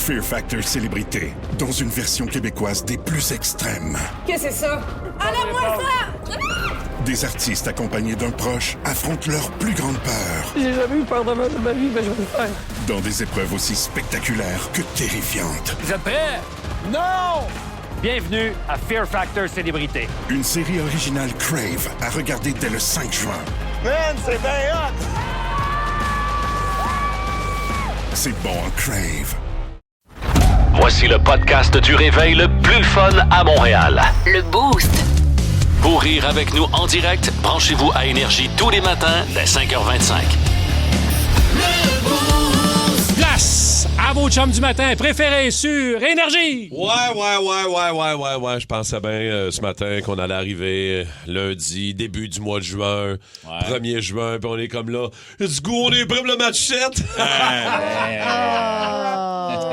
Fear Factor Célébrité, dans une version québécoise des plus extrêmes. Qu'est-ce que c'est ça? Enlève-moi ça! Des artistes accompagnés d'un proche affrontent leur plus grande peur. J'ai jamais eu peur de ma vie, mais je vais le faire. Dans des épreuves aussi spectaculaires que terrifiantes. Vous êtes prêts? Non! Bienvenue à Fear Factor Célébrité. Une série originale Crave à regarder dès le 5 juin. Man, c'est bien hot! C'est bon, Crave. Voici le podcast du réveil le plus fun à Montréal. Le Boost. Pour rire avec nous en direct, branchez-vous à Énergie tous les matins dès 5h25. Place à vos chums du matin préférés sur Énergie. Ouais. Je pensais bien ce matin qu'on allait arriver lundi, début du mois de juin, 1er juin, puis on est comme là. Let's go, on est prêt pour le match 7.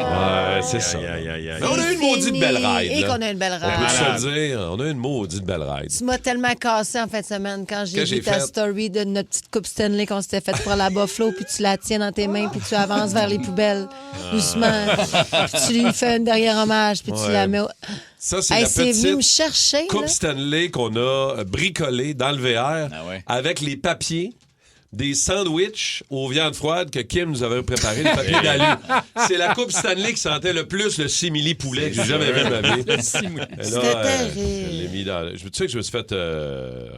Ouais, c'est ça. Mais on a eu une maudite belle ride. Et qu'on a une belle ride. On peut se le dire, on a eu une maudite belle ride. Tu m'as tellement cassé en fin de semaine quand j'ai vu ta fait? story de notre petite coupe Stanley qu'on s'était faite pour la Buffalo, puis tu la tiens dans tes mains, puis tu avances vers les poubelles doucement, puis tu lui fais un derrière hommage, puis tu la mets au... Ça, c'est Hey, la c'est venu me petite chercher. coupe Là. Stanley qu'on a bricolée dans le VR avec les papiers des sandwichs aux viandes froides que Kim nous avait préparé, les papiers d'alu. C'est la coupe Stanley qui sentait le plus le simili-poulet que j'ai jamais vu de ma vie. C'était terrible. Je l'ai mis dans... Tu sais que je me suis fait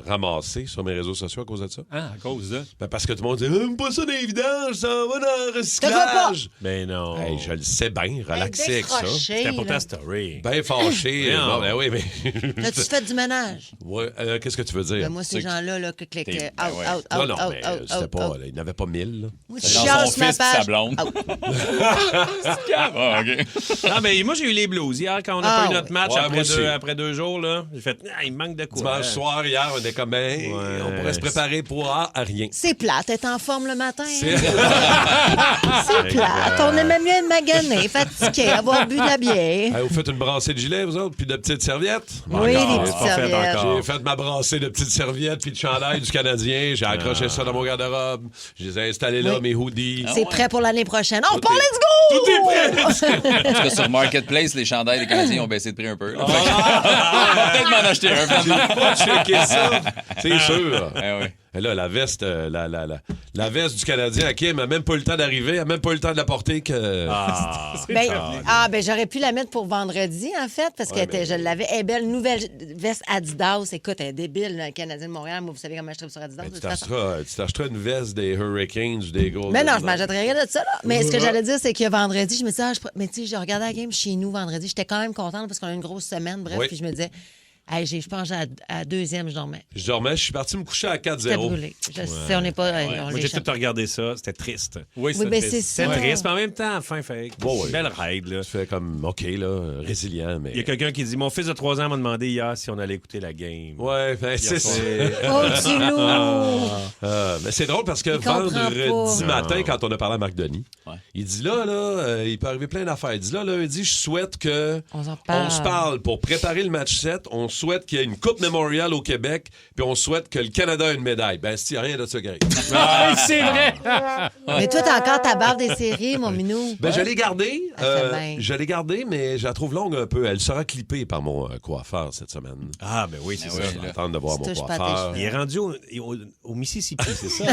ramasser sur mes réseaux sociaux à cause de ça? Ah, à cause de... Ben parce que tout le monde dit « Aime pas ça dans les vidanges, ça va dans le recyclage! » Ben non. Hey, je le sais bien, relaxé avec ça. C'était pour ta story. Ben fâché. Non. Bon, ben oui, mais... Là, tu fais du ménage. Ouais, qu'est-ce que tu veux dire? Ben, moi, ces gens-là, là, que out, Non, mais c'était pas... Là, il n'y en avait pas 1000, là. Moi, tu chiales sur ma page. sa blonde. Ah, OK. Non, mais moi, j'ai eu les blues. Hier, quand on a pas eu notre match après 2 jours, là, j'ai fait, il me manque de quoi. Dimanche soir, hier, on était comme, ben, on pourrait se préparer pour rien. C'est plate, être en forme le matin. C'est- C'est plate. On aimait mieux être magané, fatigué, avoir bu de la bière. Hey, vous faites une brassée de gilet, vous autres, puis de petites serviettes? Oui, Encore. des petites serviettes. J'ai fait ma brassée de petites serviettes puis de chandail du Canadien. J'ai accroché ça dans mon garde-robe. Je les ai installés là, mes hoodies. C'est prêt pour l'année prochaine. On part, let's go! Tout est prêt! En tout cas, sur Marketplace, les chandails des Canadiens ont baissé de prix un peu. Là. On va peut-être m'en acheter un. J'ai pas checké ça. C'est sûr. Oui. Et là, la veste, la veste du Canadien à Kim a même pas eu le temps d'arriver, elle a même pas eu le temps de la porter que... Ben, j'aurais pu la mettre pour vendredi, en fait, parce que je l'avais. Elle est belle, nouvelle veste Adidas. Écoute, elle est débile, le Canadien de Montréal. Moi, vous savez comment je trouve sur Adidas. Tu t'achèteras une veste des Hurricanes ou des gros... Mais non, je m'achèterais rien de ça, là. Mais ce que j'allais dire, c'est que vendredi, je me disais, mais tu sais, j'ai regardé la game chez nous vendredi. J'étais quand même contente parce qu'on a une grosse semaine, bref, puis je me disais... Hey, je pense à la deuxième, je dormais. Je suis parti me coucher à 4-0. C'était brûlé. Je sais, on n'est pas... Moi, j'ai tout regardé ça. C'était triste. Oui, ben c'est ça. C'était triste, mais en même temps, enfin, fait belle ride, là. Tu fais comme, OK, là, résilient, mais... Il y a quelqu'un qui dit, mon fils de 3 ans m'a demandé hier si on allait écouter la game. Ouais, ben c'est ça. Oh, petit loup! Mais c'est drôle parce que vendredi matin, quand on a parlé à Marc Denis, il dit là, il peut arriver plein d'affaires. Il dit là, il dit, je souhaite que on se parle pour préparer le match 7. On souhaite qu'il y ait une Coupe Memorial au Québec, puis on souhaite que le Canada ait une médaille. Ben, s'il n'y a rien de ça qui arrive. C'est vrai! Mais toi, t'as encore ta barre des séries, mon minou. Ben, je l'ai gardée. bien. Je l'ai gardée, mais je la trouve longue un peu. Elle sera clippée par mon coiffeur cette semaine. Ah, ben oui, c'est ça. Je vais attendre de voir Tu mon touches pas coiffeur. Il est rendu au Mississippi, c'est ça?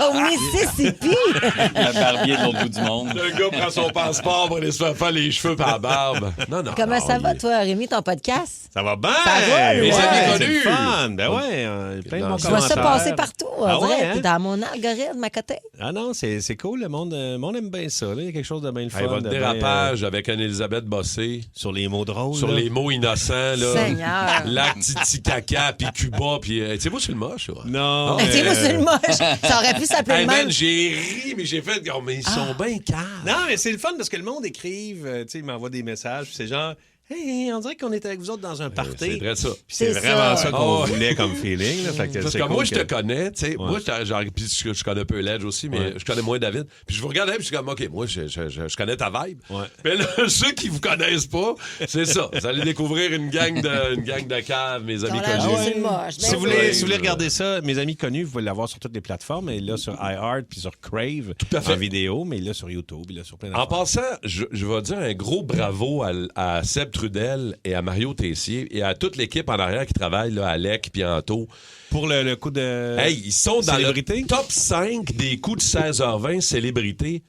Au Mississippi! Le barbier de l'autre bout du monde. Le gars prend son passeport pour aller se faire les cheveux par la barbe. Non. Comment ça va, toi, Rémi, ton podcast? Ça va bien! Ça va, Mes ouais. amis C'est connus! le fun! Ben ouais, plein de bons Je vois ça commentaires. passer partout, Ah on dirait. ouais, hein? T'es dans mon algorithme à côté. Ah non, c'est cool. Le monde aime bien ça. Là. Il y a quelque chose de bien le fun. Il va de de dérapage avec Anne-Elisabeth Bossé. sur les mots drôles. Sur là. les mots innocents, là. Seigneur. Lac Titi Caca, puis Cuba, puis... tu sais, moi, c'est le moche, ouais. Non. Tu moi, c'est le moche. Ça aurait pu s'appeler Hey, le même. man, j'ai ri, mais j'ai fait... Oh, mais ils sont bien calmes. Non, mais c'est le fun parce que le monde écrive, tu sais, il m'envoie des messages, puis c'est genre... Hey, on dirait qu'on était avec vous autres dans un party. C'est vrai ça. Puis c'est vraiment ça qu'on voulait comme feeling. Là. Fait que parce que moi, je te connais, tu sais. Moi, puis je connais un peu Ledge aussi, mais je connais moins David. Puis je vous regardais, puis je suis comme, OK, moi, je connais ta vibe. Ouais. Mais là, ceux qui vous connaissent pas, c'est ça. Vous allez découvrir une gang de caves, mes amis connus. Si vous voulez regarder ça, mes amis connus, vous pouvez l'avoir sur toutes les plateformes. Et là, sur iHeart, puis sur Crave, en vidéo, mais là, sur YouTube, puis là, sur plein d'affaires. En passant, je vais dire un gros bravo à Seb Trudel et à Mario Tessier et à toute l'équipe en arrière qui travaille, là, Alec puis Anto. Pour le coup de Hey, ils sont dans le top 5 des coups de 16h20 célébrités,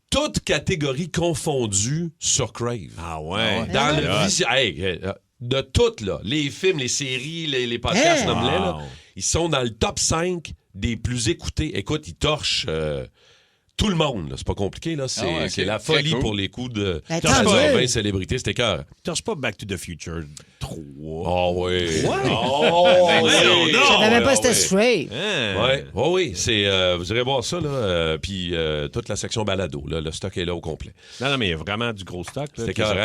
toutes catégories confondues sur Crave. Ah ouais. Dans le de toutes, là, les films, les séries, les podcasts, nomme-les, là, ils sont dans le top 5 des plus écoutés. Écoute, ils torchent... tout le monde, là. C'est pas compliqué, là. C'est la folie pour les coups de 20 célébrités. C'était cœur. Tu torches pas Back to the Future 3. Oh oui. Je savais même pas c'était straight. Oui. Vous irez voir ça, là. Puis toute la section balado, là. Le stock est là au complet. Non, mais il y a vraiment du gros stock. C'est cœur,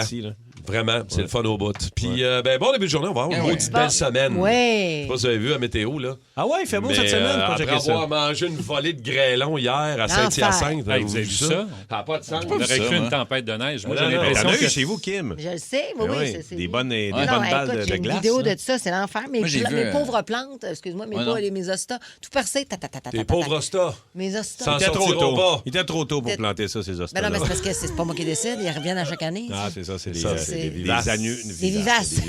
vraiment. C'est le fun au bout. Puis, bon début de journée. On va avoir une petite belle semaine. Oui. Je sais pas si vous avez vu la météo, là. Ah ouais, il fait beau cette semaine. Après avoir mangé une volée de grêlons hier à Saint-Hyacinthe. Vous avez vu ça? Ça n'a pas de sens. On aurait cru une tempête de neige. Moi, j'ai l'impression que chez vous, Kim. Je le sais, oui. C'est des bonnes balles écoute, de une glace. vidéo de ça, c'est l'enfer. Mes pauvres plantes, excuse-moi, mes ostas, tout percé. Tes pauvres ostas. Mes ostas. Il était trop tôt pour planter ça, ces ostas. Mais non, mais c'est parce que c'est pas moi qui décide. Ils reviennent à chaque année. Ah, c'est ça. C'est des vivaces. Des vivaces.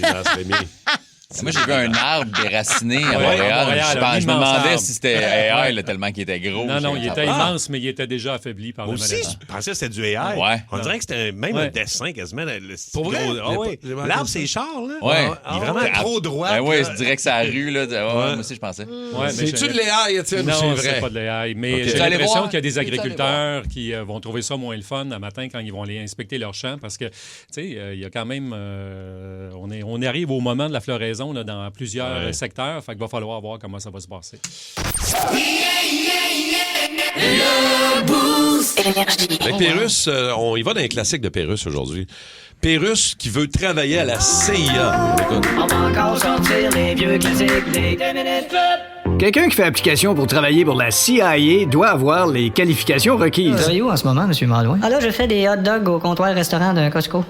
Moi, j'ai vu un arbre déraciné à Montréal. Je me demandais si c'était AI tellement qu'il était gros. Non, il était immense, mais il était déjà affaibli par le maladie. Aussi, je pensais que c'était du AI. Ouais. On dirait que c'était même un dessin quasiment. Pour vrai? L'arbre, c'est Charles, là. Ouais. Il est vraiment trop droit. Oui, je dirais que c'est la rue, là. Moi aussi, je pensais. C'est-tu de l'AI, Étienne? Non, c'est pas de l'AI. Mais j'ai l'impression qu'il y a des agriculteurs qui vont trouver ça moins le fun le matin quand ils vont aller inspecter leurs champs parce que, tu sais, il y a quand même... On arrive au moment de la floraison là, dans plusieurs secteurs. Fait qu'il va falloir voir comment ça va se passer. Avec Pérusse, on y va dans les classiques de Pérusse aujourd'hui. Pérusse qui veut travailler à la CIA. Écoute. On va encore sortir les vieux classiques des 10 minutes club. Quelqu'un qui fait application pour travailler pour la CIA doit avoir les qualifications requises. Vous travaillez où en ce moment, M. Malouin? Ah là, je fais des hot dogs au comptoir-restaurant d'un Costco.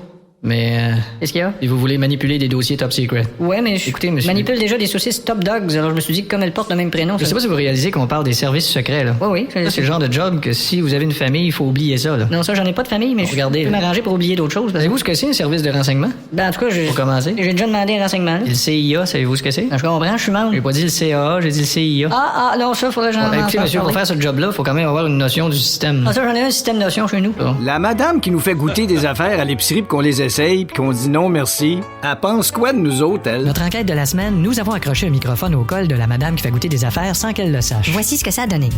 Mais, qu'est-ce qu'il y a? Et vous voulez manipuler des dossiers top secret? Ouais, mais écoutez, monsieur, manipule déjà des saucisses top dogs, alors je me suis dit que comme elles portent le même prénom... Je sais pas si vous réalisez qu'on parle des services secrets, là. Oui. Ça, c'est le genre de job que si vous avez une famille, il faut oublier ça, là. Non, ça, j'en ai pas de famille, mais regardez, je peux m'arranger pour oublier d'autres choses. Savez-vous ce que c'est, un service de renseignement? Ben, en tout cas, Pour commencer. j'ai déjà demandé un renseignement. Et le CIA, savez-vous ce que c'est? Ben, je comprends, je suis membre. J'ai pas dit le CAA, j'ai dit le CIA. Ah, non, ça, faudrait que j'en écoutez, monsieur, pour faire ce job-là, faut quand même avoir une notion du système. Ah, ça, j'en ai un système de notion chez nous. La madame qui nous fait goûter des affaires à l'épicerie pis qu'on les essaye pis qu'on dit non merci, elle pense quoi de nous autres, elle? Notre enquête de la semaine, nous avons accroché un microphone au col de la madame qui fait goûter des affaires sans qu'elle le sache. Voici ce que ça a donné.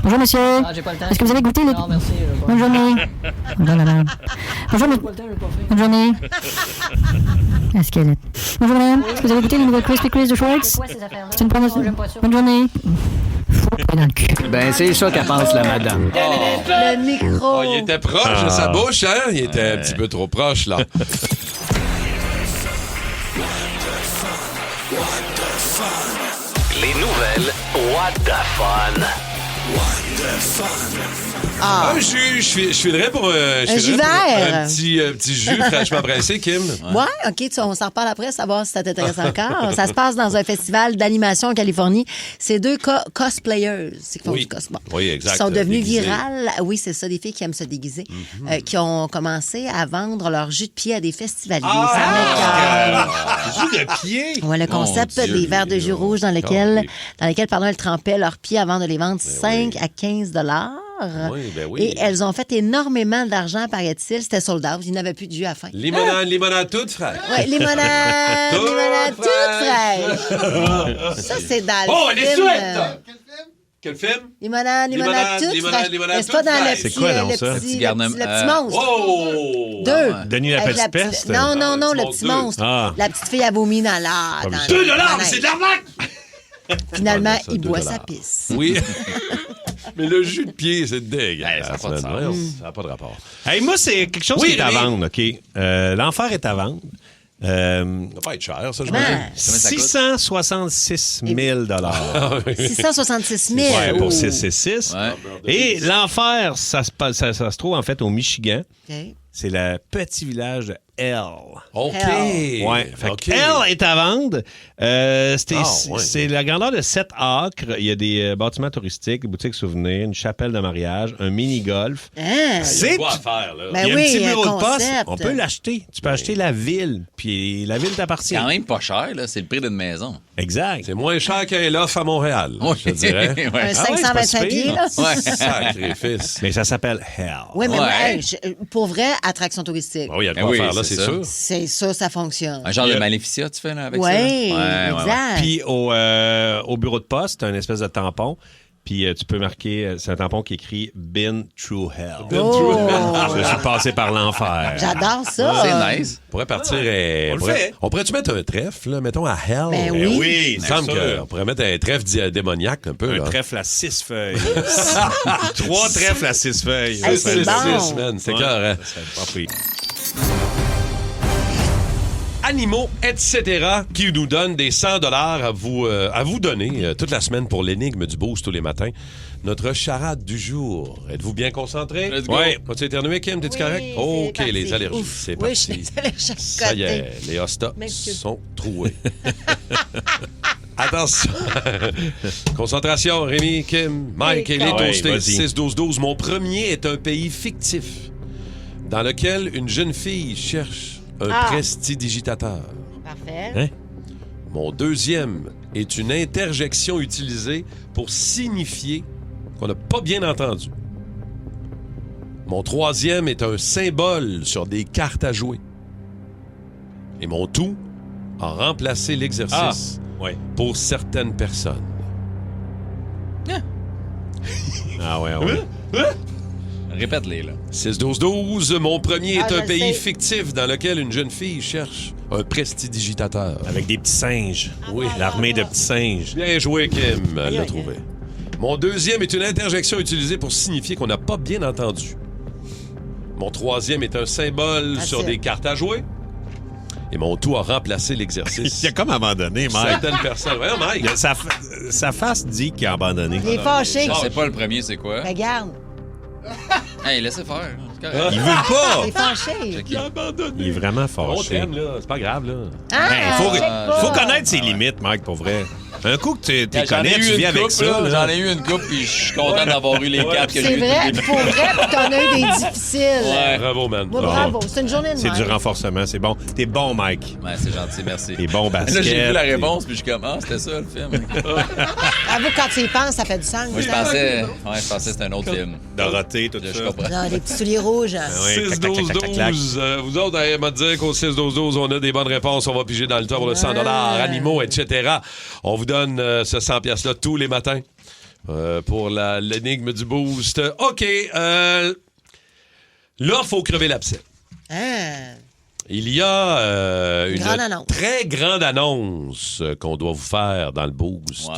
Bonjour, monsieur. J'ai pas le temps. Est-ce que vous avez goûté les... Non, merci. Bonne journée. Bonjour, madame. Bonjour, bonne journée. Esquelette. Bonjour, madame. Est-ce que vous avez goûté les nouvelles Crispy Crisp de Schwartz? C'est une promotion. Bonne journée. Dans le cul. Ben, c'est ça qu'elle pense, la madame. Le micro. Oh, il était proche de sa bouche, hein? Il était un petit peu trop proche, là. Les nouvelles What the Fun. Je filerais pour un jus vert. Un petit jus fraîchement pressé, Kim. Ouais, OK, on s'en reparle après, savoir si ça t'intéresse encore. Ça se passe dans un festival d'animation en Californie. C'est deux cosplayers qui font du cosplay. Oui, exact. Qui sont devenus déguisés. virales. Oui, c'est ça, des filles qui aiment se déguiser. Qui ont commencé à vendre leur jus de pied à des festivaliers. Jus de pied? Ouais, le concept des verres de jus rouge dans lesquels elles trempaient leurs pieds avant de les vendre 5 à 15 $. Oui. Et elles ont fait énormément d'argent, paraît-il. C'était sold out. Il n'y avait plus de jus à la fin. Limonade toute fraîche. Oui, limonade toute fraîche. Ça, c'est dans le les film. souhaits! Quel film? Limonade toute fraîche. Mais c'est pas dans le petit, le petit monstre. Oh! 2. Denis la petite peste? Non, le petit monstre. La petite fille a vomi dans l'air. $2, mais c'est de l'arnaque! Finalement, il boit sa pisse. Oui. Mais le jus de pied, c'est dégueulasse. Ça n'a pas de sens. Ça n'a pas de rapport. Hey, moi, c'est quelque chose qui est à vendre, OK? L'enfer est à vendre. Ça va pas être cher, ça, je veux dire. 666 000 666 000. Ouais, pour 666. Ouais. Et l'enfer, ça se trouve en fait au Michigan. OK. C'est le petit village de Hell. OK. Ouais. Fait que Hell est à vendre. C'est la grandeur de 7 acres. Il y a des bâtiments touristiques, des boutiques souvenirs, une chapelle de mariage, un mini-golf. C'est quoi à faire, là? Ben il y a oui, un petit bureau de poste. concept. On peut l'acheter. Tu peux acheter la ville, puis la ville t'appartient. C'est quand même pas cher, là. C'est le prix d'une maison. Exact. C'est moins cher qu'un loft à Montréal, je te dirais. Ouais. Un 525 pieds, là. Ouais. Sacrifice. Mais ça s'appelle Hell. Oui, mais Ouais. pour vrai, attraction touristique. Oh, il y a de quoi faire, là, c'est sûr. C'est ça, ça fonctionne. Un genre de maléficia, tu fais, là, avec ça? Oui, là? exact. Puis au bureau de poste, tu as une espèce de tampon. Puis tu peux marquer, c'est un tampon qui écrit « Been through hell ». Je suis passé par l'enfer. J'adore ça. C'est nice. On pourrait partir... On pourrait-tu mettre un trèfle, là, mettons, à Hell? Ben oui. Oui, Il me semble qu'on pourrait mettre un trèfle démoniaque un peu. Un là. trèfle à 6 feuilles. 3 trèfles à 6 feuilles. Hey, c'est bon. 6, man. C'est clair, hein? Pas pris. Animaux, etc., qui nous donnent des 100 $ à vous donner toute la semaine pour l'énigme du Boost tous les matins. Notre charade du jour. Êtes-vous bien concentrés? Oui. Vas-tu éternuer, Kim? T'es-tu correct? c'est OK, parti. les allergies, Ouf. c'est Oui, parti. je suis allée chaque Ça y est, les hostas M'excuse. sont troués. Attention. Concentration, Rémi, Kim, Mike et les Ouais, toastés. vas-y. 6-12-12. Mon premier est un pays fictif dans lequel une jeune fille cherche un prestidigitateur. Parfait. Hein? Mon deuxième est une interjection utilisée pour signifier qu'on n'a pas bien entendu. Mon troisième est un symbole sur des cartes à jouer. Et mon tout a remplacé l'exercice pour certaines personnes. Ah ouais. Répète-les, là. 6-12-12. Mon premier est je un le pays sais. fictif dans lequel une jeune fille cherche un prestidigitateur. Avec des petits singes. Oui. L'armée de petits singes. Bien joué, Kim. Elle l'a Aïe, trouvé. Mon deuxième est une interjection utilisée pour signifier qu'on n'a pas bien entendu. Mon troisième est un symbole sur des cartes à jouer. Et mon tout a remplacé l'exercice. Il a comme abandonné, Mike. Certaines personnes. Voyons, Mike. Sa face dit qu'il a abandonné. Il est fâché. Je sais pas le premier, c'est quoi? Regarde. Hey, laissez faire. C'est correct. Il veut pas. Il est fâché. Il a abandonné. Il est vraiment On fâché. t'aime, là. C'est pas grave, là. Ah, Faut connaître ses limites, Mike, pour vrai. Un coup que tu J'en ai connais, eu tu une vis avec coupe, ça. là. là. J'en ai eu une coupe, puis je suis content d'avoir eu les quatre que j'ai C'est eu. vrai, pour vrai, puis t'en as eu des difficiles. Ouais. Bravo, man. Moi, bravo. C'est une journée de C'est même. du renforcement, c'est bon. T'es bon, Mike. Ouais, c'est gentil, merci. T'es bon basket. Là, j'ai vu la réponse, puis je suis comme, ah, c'était ça, le film. Avoue, quand tu y penses, ça fait du sens. Moi, je pensais que c'était un autre film. Dorothée, tout Je ça. comprends. Non, les petits souliers rouges. hein. Ouais, clac, clac, clac, clac, clac. 6-12-12. Vous autres, allez me dire qu'au 6-12-12, on a des bonnes réponses. On va piger dans le temps pour le 100 $, animaux, etc. On vous donne ce 100 $-là tous les matins pour l'énigme du Boost. OK. Là, il faut crever l'abcès. Ah. Il y a une Grande annonce. très grande annonce qu'on doit vous faire dans le Boost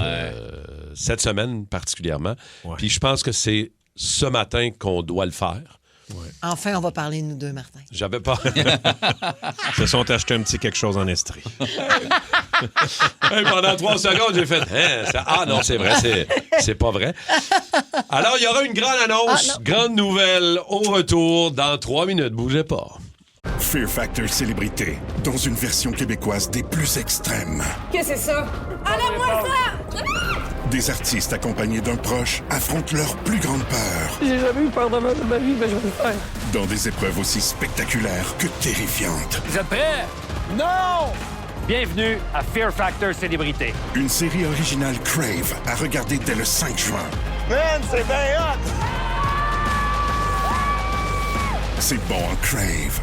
cette semaine particulièrement. Ouais. Puis je pense que c'est ce matin qu'on doit le faire. Enfin, on va parler de nous deux, Martin. J'avais pas... Ils se sont achetés un petit quelque chose en Estrie. Hey, pendant 3 secondes, j'ai fait ah non, c'est vrai, c'est pas vrai. Alors, il y aura une grande annonce, grande nouvelle au retour dans 3 minutes. Bougez pas. Fear Factor Célébrité, dans une version québécoise des plus extrêmes. Qu'est-ce que c'est ça? Enlève-moi ça! Des artistes accompagnés d'un proche affrontent leur plus grande peur J'ai jamais eu peur de ma vie, mais je vais le faire. dans des épreuves aussi spectaculaires que terrifiantes. Vous êtes prêts? Non! Bienvenue à Fear Factor Célébrité. Une série originale Crave à regarder dès le 5 juin. Man, c'est bien hot! C'est bon en Crave.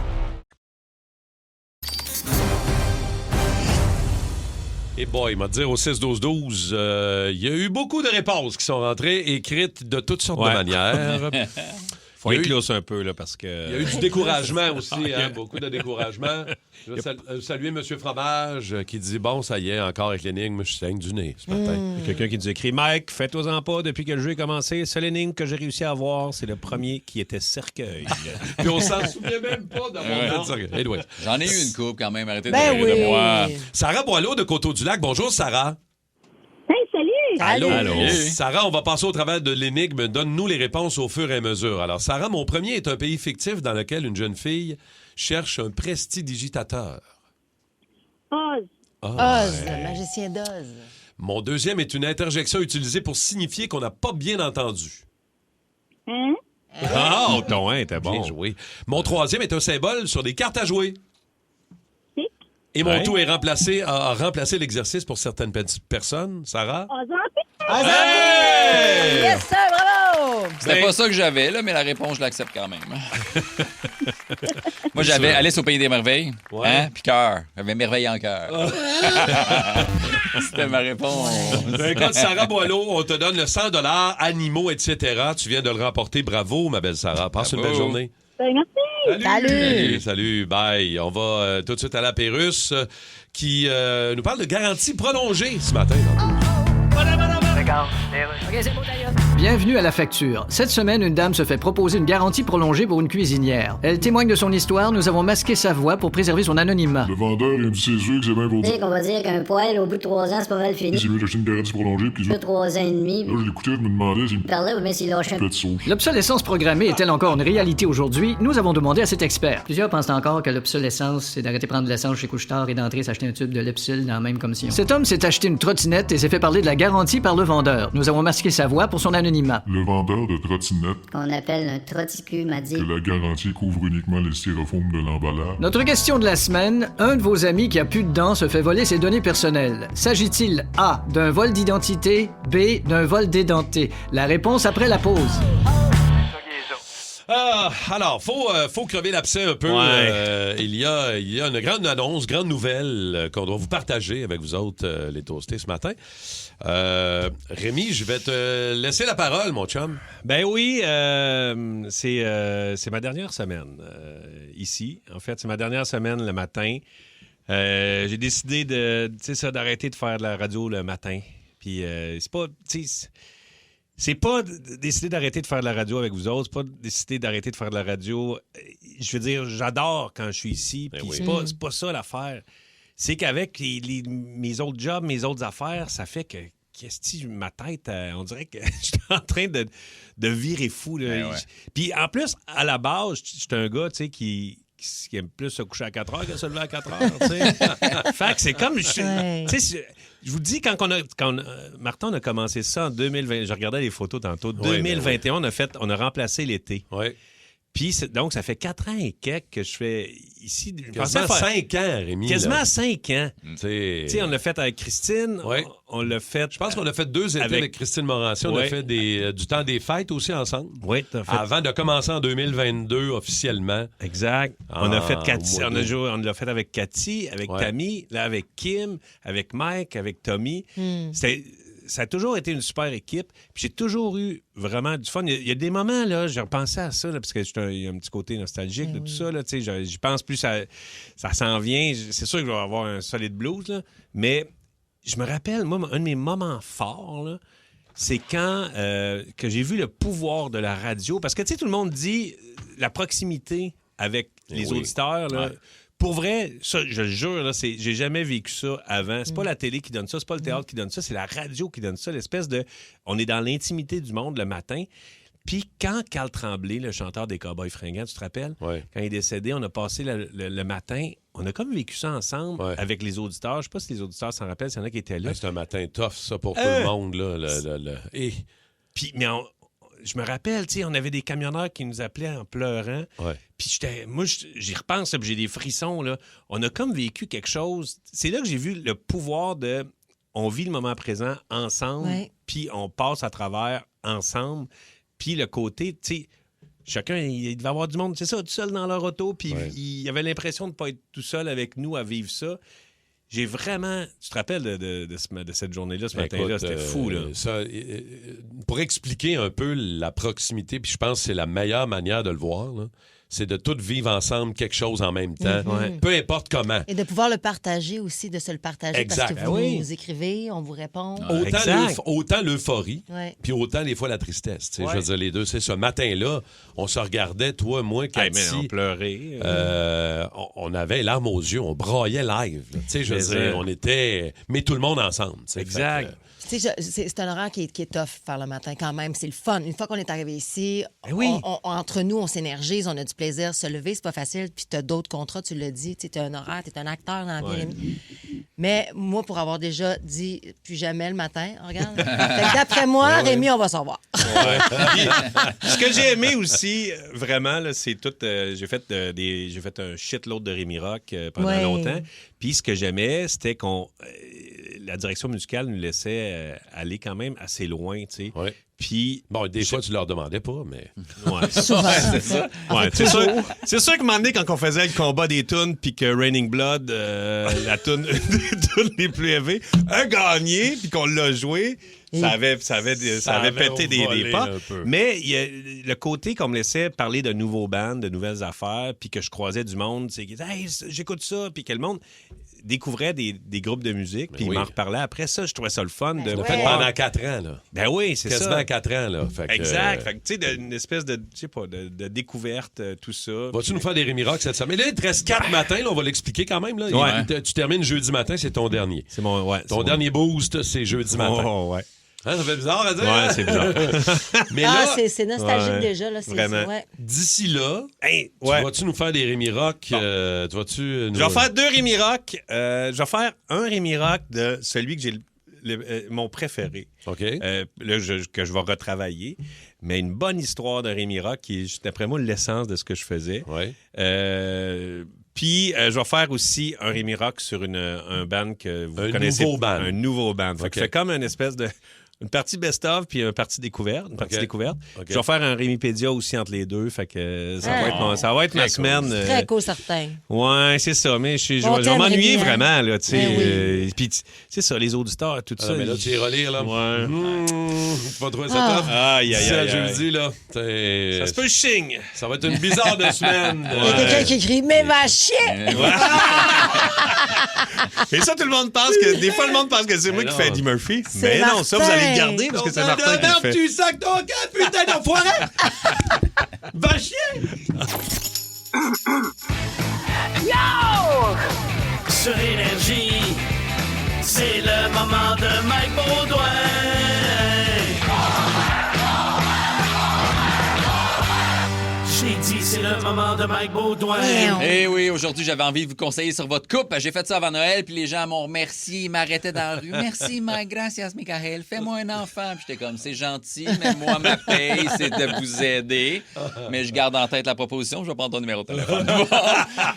Et boy, il m'a dit au 6-12-12, il y a eu beaucoup de réponses qui sont rentrées, écrites de toutes sortes de manières. Faut éclore un peu, là, parce que... Il y a eu du découragement aussi, beaucoup de découragement. Je veux saluer M. Fromage qui dit, bon, ça y est, encore avec l'énigme, je saigne du nez ce matin. Il y a quelqu'un qui nous écrit, Mike, fais-toi-en pas, depuis que le jeu est commencé, seul énigme que j'ai réussi à avoir, c'est le premier qui était cercueil. Puis on s'en souvient même pas d'avoir fait ça. Anyway. J'en ai eu une coupe quand même, arrêtez de rire de moi. Sarah Boileau de Coteau-du-Lac, bonjour Sarah. Allô. Allô. Sarah, on va passer au travers de l'énigme. Donne-nous les réponses au fur et à mesure. Alors, Sarah, mon premier est un pays fictif dans lequel une jeune fille cherche un prestidigitateur. Oz. Oz, le magicien d'Oz. Mon deuxième est une interjection utilisée pour signifier qu'on n'a pas bien entendu. Hein? Ah, ton hein était bon. Bien joué. Mon troisième est un symbole sur des cartes à jouer. Et mon tout a remplacé l'exercice pour certaines personnes. Sarah? Hey! Yes, sir, bravo! C'était pas ça que j'avais, là, mais la réponse, je l'accepte quand même. Moi, j'avais Alice au Pays des Merveilles, puis cœur. J'avais merveille en cœur. C'était ma réponse. Dans cas de Sarah Boileau, on te donne le 100 $, animaux, etc. Tu viens de le remporter. Bravo, ma belle Sarah. Passe une belle journée. Merci. Salut, bye. On va tout de suite à la Pérusse qui nous parle de garantie prolongée ce matin. Bienvenue à La Facture. Cette semaine, une dame se fait proposer une garantie prolongée pour une cuisinière. Elle témoigne de son histoire. Nous avons masqué sa voix pour préserver son anonymat. Le vendeur, il me dit ses yeux que c'est bien pour dire. On va dire qu'un poêle, au bout de 3 ans, c'est pas mal fini. C'est mieux d'acheter une garantie prolongée, puis 3 ans et demi. Là, je l'écoutais, je me demandais s'il parlait, mais s'il lâchait un sauce. L'obsolescence programmée est-elle encore une réalité aujourd'hui? Nous avons demandé à cet expert. Plusieurs pensent encore que l'obsolescence, c'est d'arrêter de prendre de l'essence chez Couche-Tard et d'entrer s'acheter un tube de Lepsil dans la même commission. Cet homme s'est acheté une trottinette et s'est fait parler de la garantie par le vendeur. Nous avons masqué sa voix pour son anonymat. Le vendeur de trottinette, qu'on appelle un trotticu, m'a dit que la garantie couvre uniquement les styrofoams de l'emballage. Notre question de la semaine, un de vos amis qui a plus de dents se fait voler ses données personnelles. S'agit-il A, d'un vol d'identité, B, d'un vol d'édenté? La réponse après la pause. Alors, faut crever l'abcès un peu. Il y a une grande annonce, grande nouvelle qu'on doit vous partager avec vous autres, les toastés, ce matin. Rémi, je vais te laisser la parole, mon chum. Ben oui, c'est ma dernière semaine ici. En fait, c'est ma dernière semaine le matin. J'ai décidé d'arrêter de faire de la radio le matin. Puis c'est pas décider d'arrêter de faire de la radio avec vous autres, c'est pas décider d'arrêter de faire de la radio. Je veux dire, j'adore quand je suis ici, puis c'est pas ça l'affaire. C'est qu'avec mes autres jobs, mes autres affaires, ça fait que ma tête, on dirait que je suis en train de virer fou. Puis en plus, à la base, je suis un gars, tu sais, qui aime plus se coucher à 4 heures que se lever à 4 heures, tu sais. Fait que c'est comme... Je vous dis, quand Martin, on a commencé ça en 2020, je regardais les photos tantôt, 2021, on a remplacé l'été. Oui. Puis, donc, ça fait 4 ans et quelques que je fais ici. Quasiment 5 ans, Rémi. Quasiment 5 ans. Tu sais, on l'a fait avec Christine. Oui. On l'a fait... Je pense qu'on a fait 2 étés avec Christine Morancy. On a fait du temps des fêtes aussi ensemble. Oui, t'as fait... Avant de commencer en 2022 officiellement. Exact. On a fait Cathy. On l'a fait avec Cathy, avec Tammy, là avec Kim, avec Mike, avec Tommy. Ça a toujours été une super équipe. Puis j'ai toujours eu vraiment du fun. Il y a des moments, là, j'ai repensé à ça, là, parce qu'il y a un petit côté nostalgique de tout ça. Là, j'y pense plus, ça s'en vient. C'est sûr que je vais avoir un solide blues, là, mais je me rappelle, moi, un de mes moments forts, là, c'est quand que j'ai vu le pouvoir de la radio. Parce que, tu sais, tout le monde dit la proximité avec les auditeurs, là. Pour vrai, ça, je le jure, là, j'ai jamais vécu ça avant. C'est pas la télé qui donne ça, c'est pas le théâtre qui donne ça, c'est la radio qui donne ça, l'espèce de... On est dans l'intimité du monde le matin. Puis quand Carl Tremblay, le chanteur des Cowboys fringants, tu te rappelles? Oui. Quand il est décédé, on a passé le matin, on a comme vécu ça ensemble avec les auditeurs. Je sais pas si les auditeurs s'en rappellent, s'il y en a qui étaient là. C'est un matin tough, ça, pour tout le monde, là. Puis, mais je me rappelle, tu sais, on avait des camionneurs qui nous appelaient en pleurant. Ouais. Puis moi, j'y repense, puis j'ai des frissons, là. On a comme vécu quelque chose. C'est là que j'ai vu le pouvoir de... On vit le moment présent ensemble, puis on passe à travers ensemble. Puis le côté, tu sais, chacun, il devait avoir du monde, c'est ça, tout seul dans leur auto, puis il avait l'impression de ne pas être tout seul avec nous à vivre ça. j'ai vraiment... Tu te rappelles de cette journée-là, ce matin-là? C'était fou, là. Pour expliquer un peu la proximité, puis je pense que c'est la meilleure manière de le voir, là, c'est de tous vivre ensemble quelque chose en même temps, peu importe comment. Et de pouvoir le partager aussi, de se le partager. Exact. Parce que vous nous écrivez, on vous répond. Autant l'euphorie, puis autant des fois la tristesse. Je veux dire, les deux, c'est ce matin-là, on se regardait, toi, moi, Cathy. On pleurait. On avait les larmes aux yeux, on braillait live. Je veux dire, on était... Mais tout le monde ensemble. Exact. C'est un horaire qui est tough faire le matin quand même. C'est le fun. Une fois qu'on est arrivé ici, entre nous, on s'énergise, on a du plaisir. Se lever, c'est pas facile. Puis tu as d'autres contrats, tu l'as dit. Tu es un horaire, tu es un acteur dans la vie, Rémi. Mais moi, pour avoir déjà dit plus jamais le matin, regarde. Fait que d'après moi, Rémi, on va s'en voir. Ce que j'ai aimé aussi, vraiment, là, c'est tout. J'ai fait un shitload de Rémi Rock pendant longtemps. Puis ce que j'aimais, c'était qu'on. La direction musicale nous laissait aller quand même assez loin, tu sais. Ouais. Puis... Bon, des fois, tu leur demandais pas, mais... Souvent. C'est ça. C'est sûr qu'à un moment donné, quand on faisait le combat des tunes, puis que Raining Blood, la tune les plus élevées, a gagné, puis qu'on l'a joué... Ça avait pété des pas. Mais il y a le côté qu'on me laissait parler de nouveaux bands, de nouvelles affaires, puis que je croisais du monde, c'est que hey, j'écoute ça, puis que le monde découvrait des groupes de musique, puis il m'en reparlait. Après ça, je trouvais ça le fun. Tu l'as fait pendant 4 ans, là. Ben oui, c'est ça. Quasiment 4 ans, là. Fait que, exact. Fait que, tu sais, une espèce de, je sais pas, de découverte, tout ça. Vas-tu nous faire des Rémi Rock cette semaine? Mais là, il te reste 4 matins, là, on va l'expliquer quand même. Là. Tu termines jeudi matin, c'est ton dernier. C'est mon, ton dernier boost, c'est jeudi matin. Oh, ouais. Hein, ça fait bizarre à dire? Ouais, c'est bizarre. Mais là, c'est nostalgique déjà. Là, vraiment. D'ici là, tu vas-tu nous faire des Rémi Rock? Je vais faire 2 Rémi Rock. Je vais faire un Rémi Rock de celui que j'ai mon préféré. OK. Que je vais retravailler. Mais une bonne histoire de Rémi Rock qui est, d'après moi, l'essence de ce que je faisais. Ouais. Puis, je vais faire aussi un Rémi Rock sur un band que vous connaissez. Un nouveau band. Fait que c'est comme une espèce de... Une partie best-of puis une partie découverte. Okay. Je vais faire un Rémipédia aussi entre les deux. Fait que ça va être ma semaine. Très cool, certain. Ouais, c'est ça. Mais je vais m'ennuyer vraiment, là, tu sais. Puis, c'est ça, les auditeurs, tout ça. Mais là, tu iras relire, là. Ouais. Tu vas trouver ça tough. Aïe. Jeudi, là. Ça se peut, je signe. Ça va être une bizarre de semaine. Il y a quelqu'un qui écrit « Mais va chier! » Et ça, tout le monde pense que... Des fois, le monde pense que c'est moi qui fais Eddie Murphy. Mais non, ça, vous allez le garder parce que c'est Martin qui le fait. Tu sacs ton camp, putain d'enfoiré! Va chier! Yo! Sur Énergie, c'est le moment de Mike Baudouin. J'ai dit, c'est le moment de Mike Baudouin. Eh oui, aujourd'hui, j'avais envie de vous conseiller sur votre couple. J'ai fait ça avant Noël, puis les gens m'ont remercié. Ils m'arrêtaient dans la rue. Merci, Mike. Gracias, Michael. Fais-moi un enfant. Puis j'étais comme, c'est gentil, mais moi, ma paye, c'est de vous aider. Mais je garde en tête la proposition. Je vais prendre ton numéro de téléphone.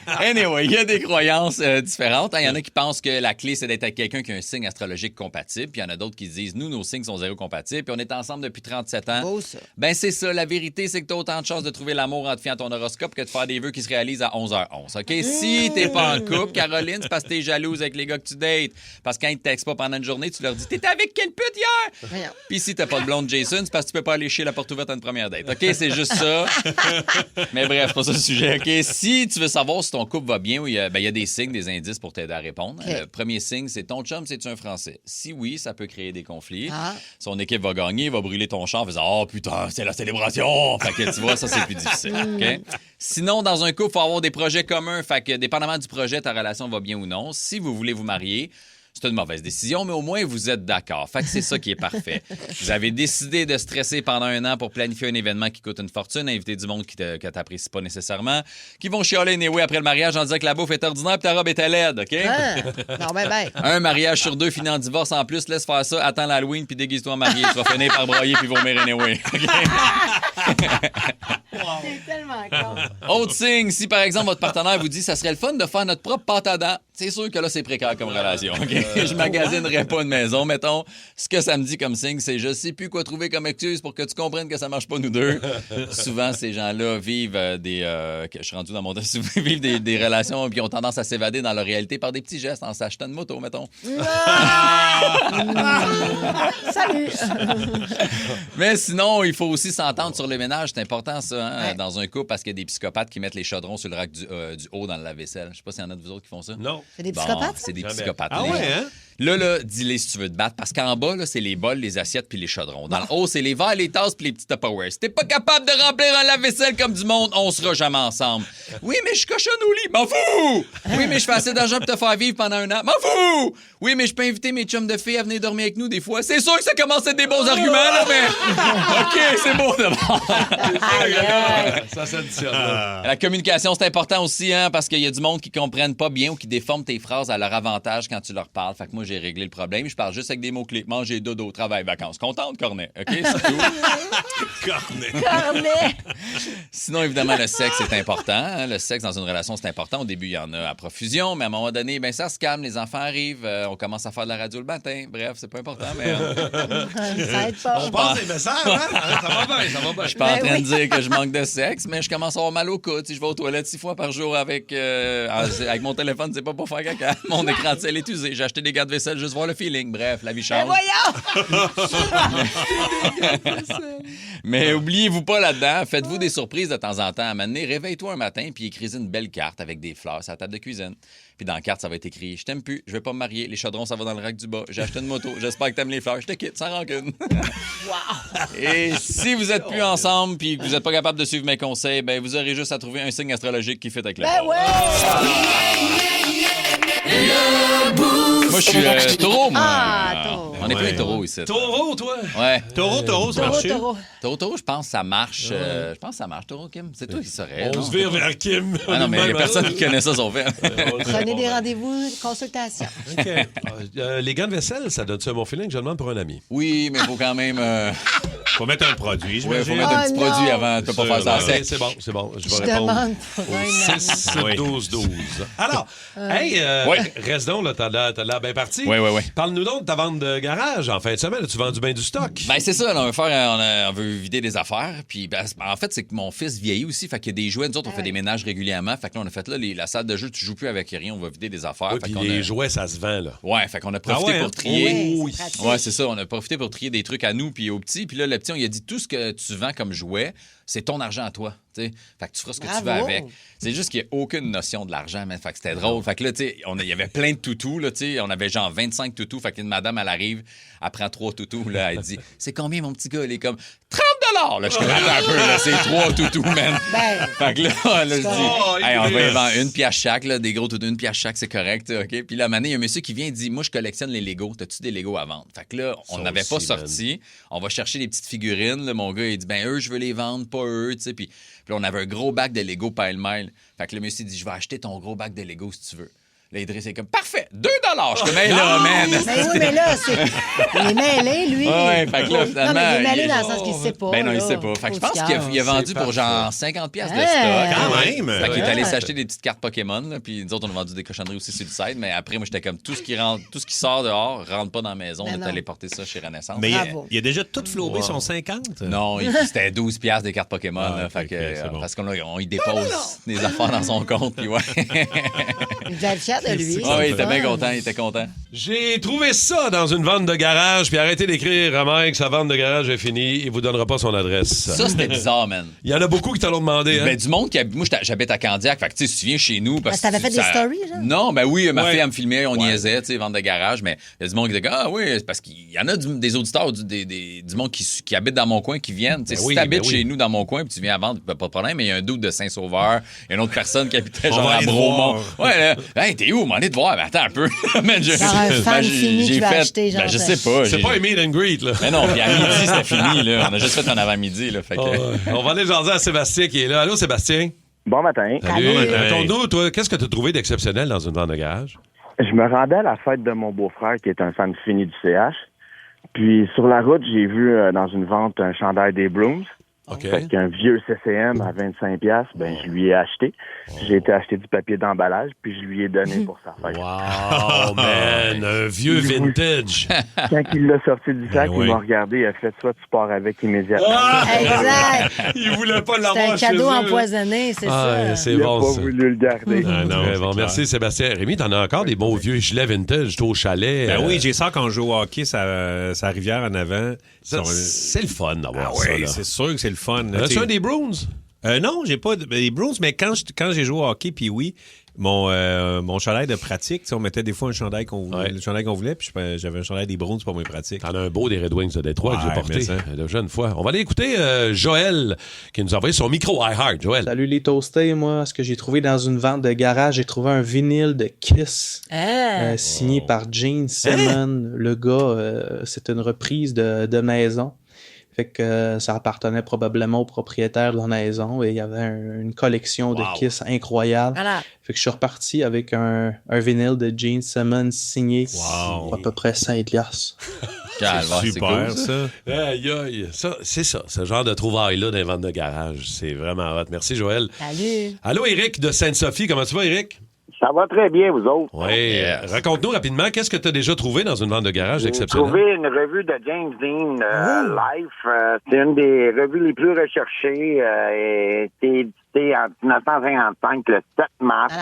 Anyway, il y a des croyances différentes. Il y en a qui pensent que la clé, c'est d'être avec quelqu'un qui a un signe astrologique compatible. Puis il y en a d'autres qui disent, nous, nos signes sont zéro compatibles. Puis on est ensemble depuis 37 ans. Beau, ça. Ben, c'est ça. La vérité, c'est que tu as autant de chances de trouver l'amour en te fiant à ton horoscope que de faire des vœux qui se réalisent à 11h11. OK? Si t'es pas en couple, Caroline, c'est parce que t'es jalouse avec les gars que tu dates. Parce que quand ils te textent pas pendant une journée, tu leur dis « T'étais avec quelle pute hier? » Puis si t'as pas de blonde Jason, c'est parce que tu peux pas aller chier la porte ouverte à une première date. OK? C'est juste ça. Mais bref, c'est pas ça le sujet. OK? Si tu veux savoir si ton couple va bien, il y a des signes, des indices pour t'aider à répondre. Okay. Le premier signe, c'est ton chum, c'est-tu un Français? Si oui, ça peut créer des conflits. Son équipe va gagner, va brûler ton champ en faisant « Oh putain, c'est la célébration! » Fait que tu vois, ça, c'est plus difficile. OK? Sinon, dans un couple, il faut avoir des projets communs. Fait que, dépendamment du projet, ta relation va bien ou non. Si vous voulez vous marier, c'est une mauvaise décision, mais au moins, vous êtes d'accord. Fait que c'est ça qui est parfait. Vous avez décidé de stresser pendant 1 an pour planifier un événement qui coûte une fortune, inviter du monde que t'apprécies pas nécessairement, qui vont chialer après le mariage en disant que la bouffe est ordinaire et ta robe était laide, OK? Non, ben. Un mariage sur 2 finit en divorce en plus. Laisse faire ça, attends l'Halloween puis déguise-toi en marié. Tu vas finir par broyer puis vomir anyway. OK? C'est tellement con. Autre signe, si par exemple votre partenaire vous dit ça serait le fun de faire notre propre pâte à dents, c'est sûr que là c'est précaire comme relation. Okay? Je magasinerais pas une maison, mettons. Ce que ça me dit comme signe, c'est je sais plus quoi trouver comme excuse pour que tu comprennes que ça marche pas nous deux. Souvent ces gens-là vivent je suis rendu dans mon vivent des relations puis ont tendance à s'évader dans leur réalité par des petits gestes en s'achetant une moto, mettons. Salut. Mais sinon, il faut aussi s'entendre sur le ménage. C'est important, ça, dans un couple, parce qu'il y a des psychopathes qui mettent les chaudrons sur le rack du haut dans le lave-vaisselle. Je sais pas s'il y en a de vous autres qui font ça. Non. C'est des psychopathes? C'est des psychopathes. Ah ouais, hein? Là, dis-les si tu veux te battre, parce qu'en bas, là, c'est les bols, les assiettes puis les chaudrons. Dans le haut, c'est les verres, les tasses puis les petits Tupperware. Si t'es pas capable de remplir un lave-vaisselle comme du monde, on sera jamais ensemble. Oui, mais je cochonne au lit. M'en fous! Oui, mais je fais assez d'argent pour te faire vivre pendant un an. M'en fous! Oui, mais je peux inviter mes chums de filles à venir dormir avec nous des fois. C'est sûr que ça commence à être des bons arguments, là, mais... OK, c'est beau d'abord. Ça s'additionne. La communication, c'est important aussi, hein, parce qu'il y a du monde qui comprennent pas bien ou qui déforment tes phrases à leur avantage quand tu leur parles. Fait que moi, j'ai réglé le problème. Je parle juste avec des mots-clés. Manger, dodo, travail, vacances. Contente, cornet. OK, c'est tout. Cornet. Sinon, évidemment, le sexe est important. Hein. Le sexe dans une relation, c'est important. Au début, il y en a à profusion, mais à un moment donné, ben ça se calme. Les enfants arrivent. On commence à faire de la radio le matin. Bref, c'est pas important, mais... Ça aide pas. On passe les messages, hein? Ça va bien, ça va bien. Je suis pas en train de dire que je manque de sexe, mais je commence à avoir mal au coude. Si je vais aux toilettes 6 fois par jour avec mon téléphone, c'est pas pour faire caca. Mon écran de sel est usé. J'ai acheté des gants de vaisselle juste voir le feeling. Bref, la vie change. Mais voyons! Mais oubliez-vous pas là-dedans, faites-vous des surprises de temps en temps. À un moment donné, réveille-toi un matin puis écris une belle carte avec des fleurs sur la table de cuisine. Puis dans la carte, ça va être écrit « Je t'aime plus, je vais pas me marier, les chaudrons, ça va dans le rack du bas, j'ai acheté une moto, j'espère que t'aimes les fleurs, je te quitte, sans rancune. » Et si vous êtes plus ensemble puis que vous êtes pas capable de suivre mes conseils, ben vous aurez juste à trouver un signe astrologique qui fit avec le vôtre. Moi, je suis taureau, moi. Taureau. On est plein de taureaux ici. Taureau, toi? Ouais. Taureau, ça marche. Taureau, je pense que ça marche. Je pense que ça marche, Taureau, Kim. C'est toi qui saurais. On se vire vers Kim. Ah non, mais les personnes qui connaissent ça sont faites. Prenez des rendez-vous de consultation. OK. Les gants de vaisselle, ça donne ça à mon feeling? Je demande pour un ami. Oui, mais il faut quand même... Faut mettre un produit, je faut mettre un petit produit avant. Tu peux pas faire ça à sec. C'est bon. Je vais Je répondre. demande pour un 6-12-12. Alors, reste donc, là, t'as l'air bien parti. Oui. Parle-nous donc de ta vente de garage en fin de semaine. Tu vends du bien du stock. Ben c'est ça, là, on veut vider des affaires. Puis en fait, c'est que mon fils vieillit aussi. Fait qu'il y a des jouets. Nous autres, on fait des ménages régulièrement. Fait que là, on a fait la salle de jeu, tu joues plus avec rien, on va vider des affaires. Oui, puis les jouets, ça se vend, là. Ouais, fait qu'on a profité pour trier. Oui, Ouais, c'est ça. On a profité pour trier des trucs à nous puis aux petits. Puis là, le petit, on lui a dit tout ce que tu vends comme jouet, c'est ton argent à toi. T'sais. Fait que tu feras ce que tu veux avec. C'est juste qu'il n'y a aucune notion de l'argent, mais fait que c'était drôle. Fait que là, il y avait plein de toutous. Là, on avait genre 25 toutous. Fait qu'une madame, elle arrive, elle prend 3 toutous. Là, elle dit « C'est combien, mon petit gars? » Elle est comme « 30 $! » Là, je comprends un peu. Là, c'est 3 toutous, man. Fait que là, je dis hey, on va y vendre une pièce chaque. Là, des gros toutous, une pièce chaque, c'est correct. OK? Puis là, maintenant, il y a un monsieur qui vient et dit « Moi, je collectionne les Legos. T'as-tu des Legos à vendre? » Fait que là, on n'avait pas sorti. On va chercher des petites figurines. Là, mon gars, il dit « Ben, eux, je veux les vendre, pas eux. » Puis là, on avait un gros bac de Lego pile-mile. Fait que le monsieur dit, je vais acheter ton gros bac de Lego si tu veux. Là, Idriss est comme, parfait, 2 $. Je suis comme, hey, là, man. Mais là, il est mêlé, lui. Ouais, fait que là, finalement. Non, mais il est mêlé dans le sens qu'il sait pas. Ben non, il sait pas. Fait que je pense qu'il a vendu pour genre 50$ de stock. Quand même. Fait qu'il est allé s'acheter des petites cartes Pokémon. Là, puis nous autres, on a vendu des cochonneries aussi sur le site. Mais après, moi, j'étais comme, tout ce qui sort dehors, rentre pas dans la maison. On est allé porter ça chez Renaissance. Mais il a déjà tout flobé son 50. Non, c'était 12$ des cartes Pokémon. Là, fait que, parce qu'on y dépose des affaires dans son compte. Puis ouais. Il devait être fier de lui. Oui, il était bien content, il était content. J'ai trouvé ça dans une vente de garage, puis arrêtez d'écrire à Mike, sa vente de garage est finie, il vous donnera pas son adresse. Ça, c'était bizarre, man. Il y en a beaucoup qui te l'ont demandé, hein? Ben, du monde qui moi, j'habite à Candiac, fait que tu sais, tu viens chez nous. Parce que t'avais fait des stories, genre? Non, ben oui, ma fille, elle me filmait, on niaisait, tu sais, vente de garage, mais il y a du monde qui dit, ah oui, c'est parce qu'il y en a des auditeurs, du monde qui habite dans mon coin, qui viennent. Si tu habites chez nous dans mon coin, puis tu viens à vendre, pas de problème, mais il y a un doute de Saint-Sauveur, il y a une autre personne qui habitait genre à Bromont. Ouais, là, hey, t'es où? M'en est de voir, mais attends un peu. Un fan fini qui va acheter, genre. Je sais pas. C'est pas un meet and greet, là. Mais non, puis à midi, c'était fini, là. On a juste fait un avant-midi, là. Fait que... On va aller jaser à Sébastien qui est là. Allô, Sébastien? Bon matin. Salut. Raconte-nous, toi, qu'est-ce que tu as trouvé d'exceptionnel dans une vente de garage? Je me rendais à la fête de mon beau-frère qui est un fan fini du CH. Puis sur la route, j'ai vu dans une vente un chandail des Blooms. OK. Fait qu'un vieux CCM à 25$, ben, je lui ai acheté. J'ai été acheter du papier d'emballage, puis je lui ai donné pour sa fête. Oh, man, un vieux vintage. Quand il l'a sorti du sac, il m'a regardé, il a fait ça, tu pars avec immédiatement. Exact. Il voulait pas C'est l'avoir un cadeau empoisonné, c'est ça. C'est Il bon, a pas ça. voulu le garder. Très bon. Merci, Sébastien. Rémi, t'en as encore des beaux vieux gilets vintage, au chalet. Ben oui, j'ai ça quand je joue au hockey, ça rivière en avant. C'est le fun d'avoir ça. Oui, Là. c'est sûr que c'est le fun. As-tu un des Bruins? Non, j'ai pas des Bruins, mais quand j'ai joué au hockey, puis oui, mon chandail de pratique, on mettait des fois un chandail qu'on voulait, puis j'avais un chandail des Bruins pour mes pratiques. T'en as un beau des Red Wings de Détroit que j'ai porté la jeune fois. On va aller écouter Joël qui nous a envoyé son micro iHeart. Joël. Salut les toastés, moi, ce que j'ai trouvé dans une vente de garage, j'ai trouvé un vinyle de Kiss signé par Gene Simmons. Le gars, c'était une reprise de maison. Fait que ça appartenait probablement au propriétaire de la maison et il y avait une collection de Kiss incroyable. Voilà. Fait que je suis reparti avec un vinyle de Gene Simmons signé pour à peu près 5 liasses. C'est super, cool, ça. Aïe, aïe. Ça, c'est ça, ce genre de trouvailles-là dans les ventes de garage. C'est vraiment hot. Merci, Joël. Salut. Allô, Éric de Sainte-Sophie. Comment tu vas, Éric? Ça va très bien, vous autres. Oui. Raconte-nous rapidement, qu'est-ce que tu as déjà trouvé dans une vente de garage exceptionnelle? J'ai trouvé une revue de James Dean, Life. C'est une des revues les plus recherchées. C'était édité en 1955, le 7 mars.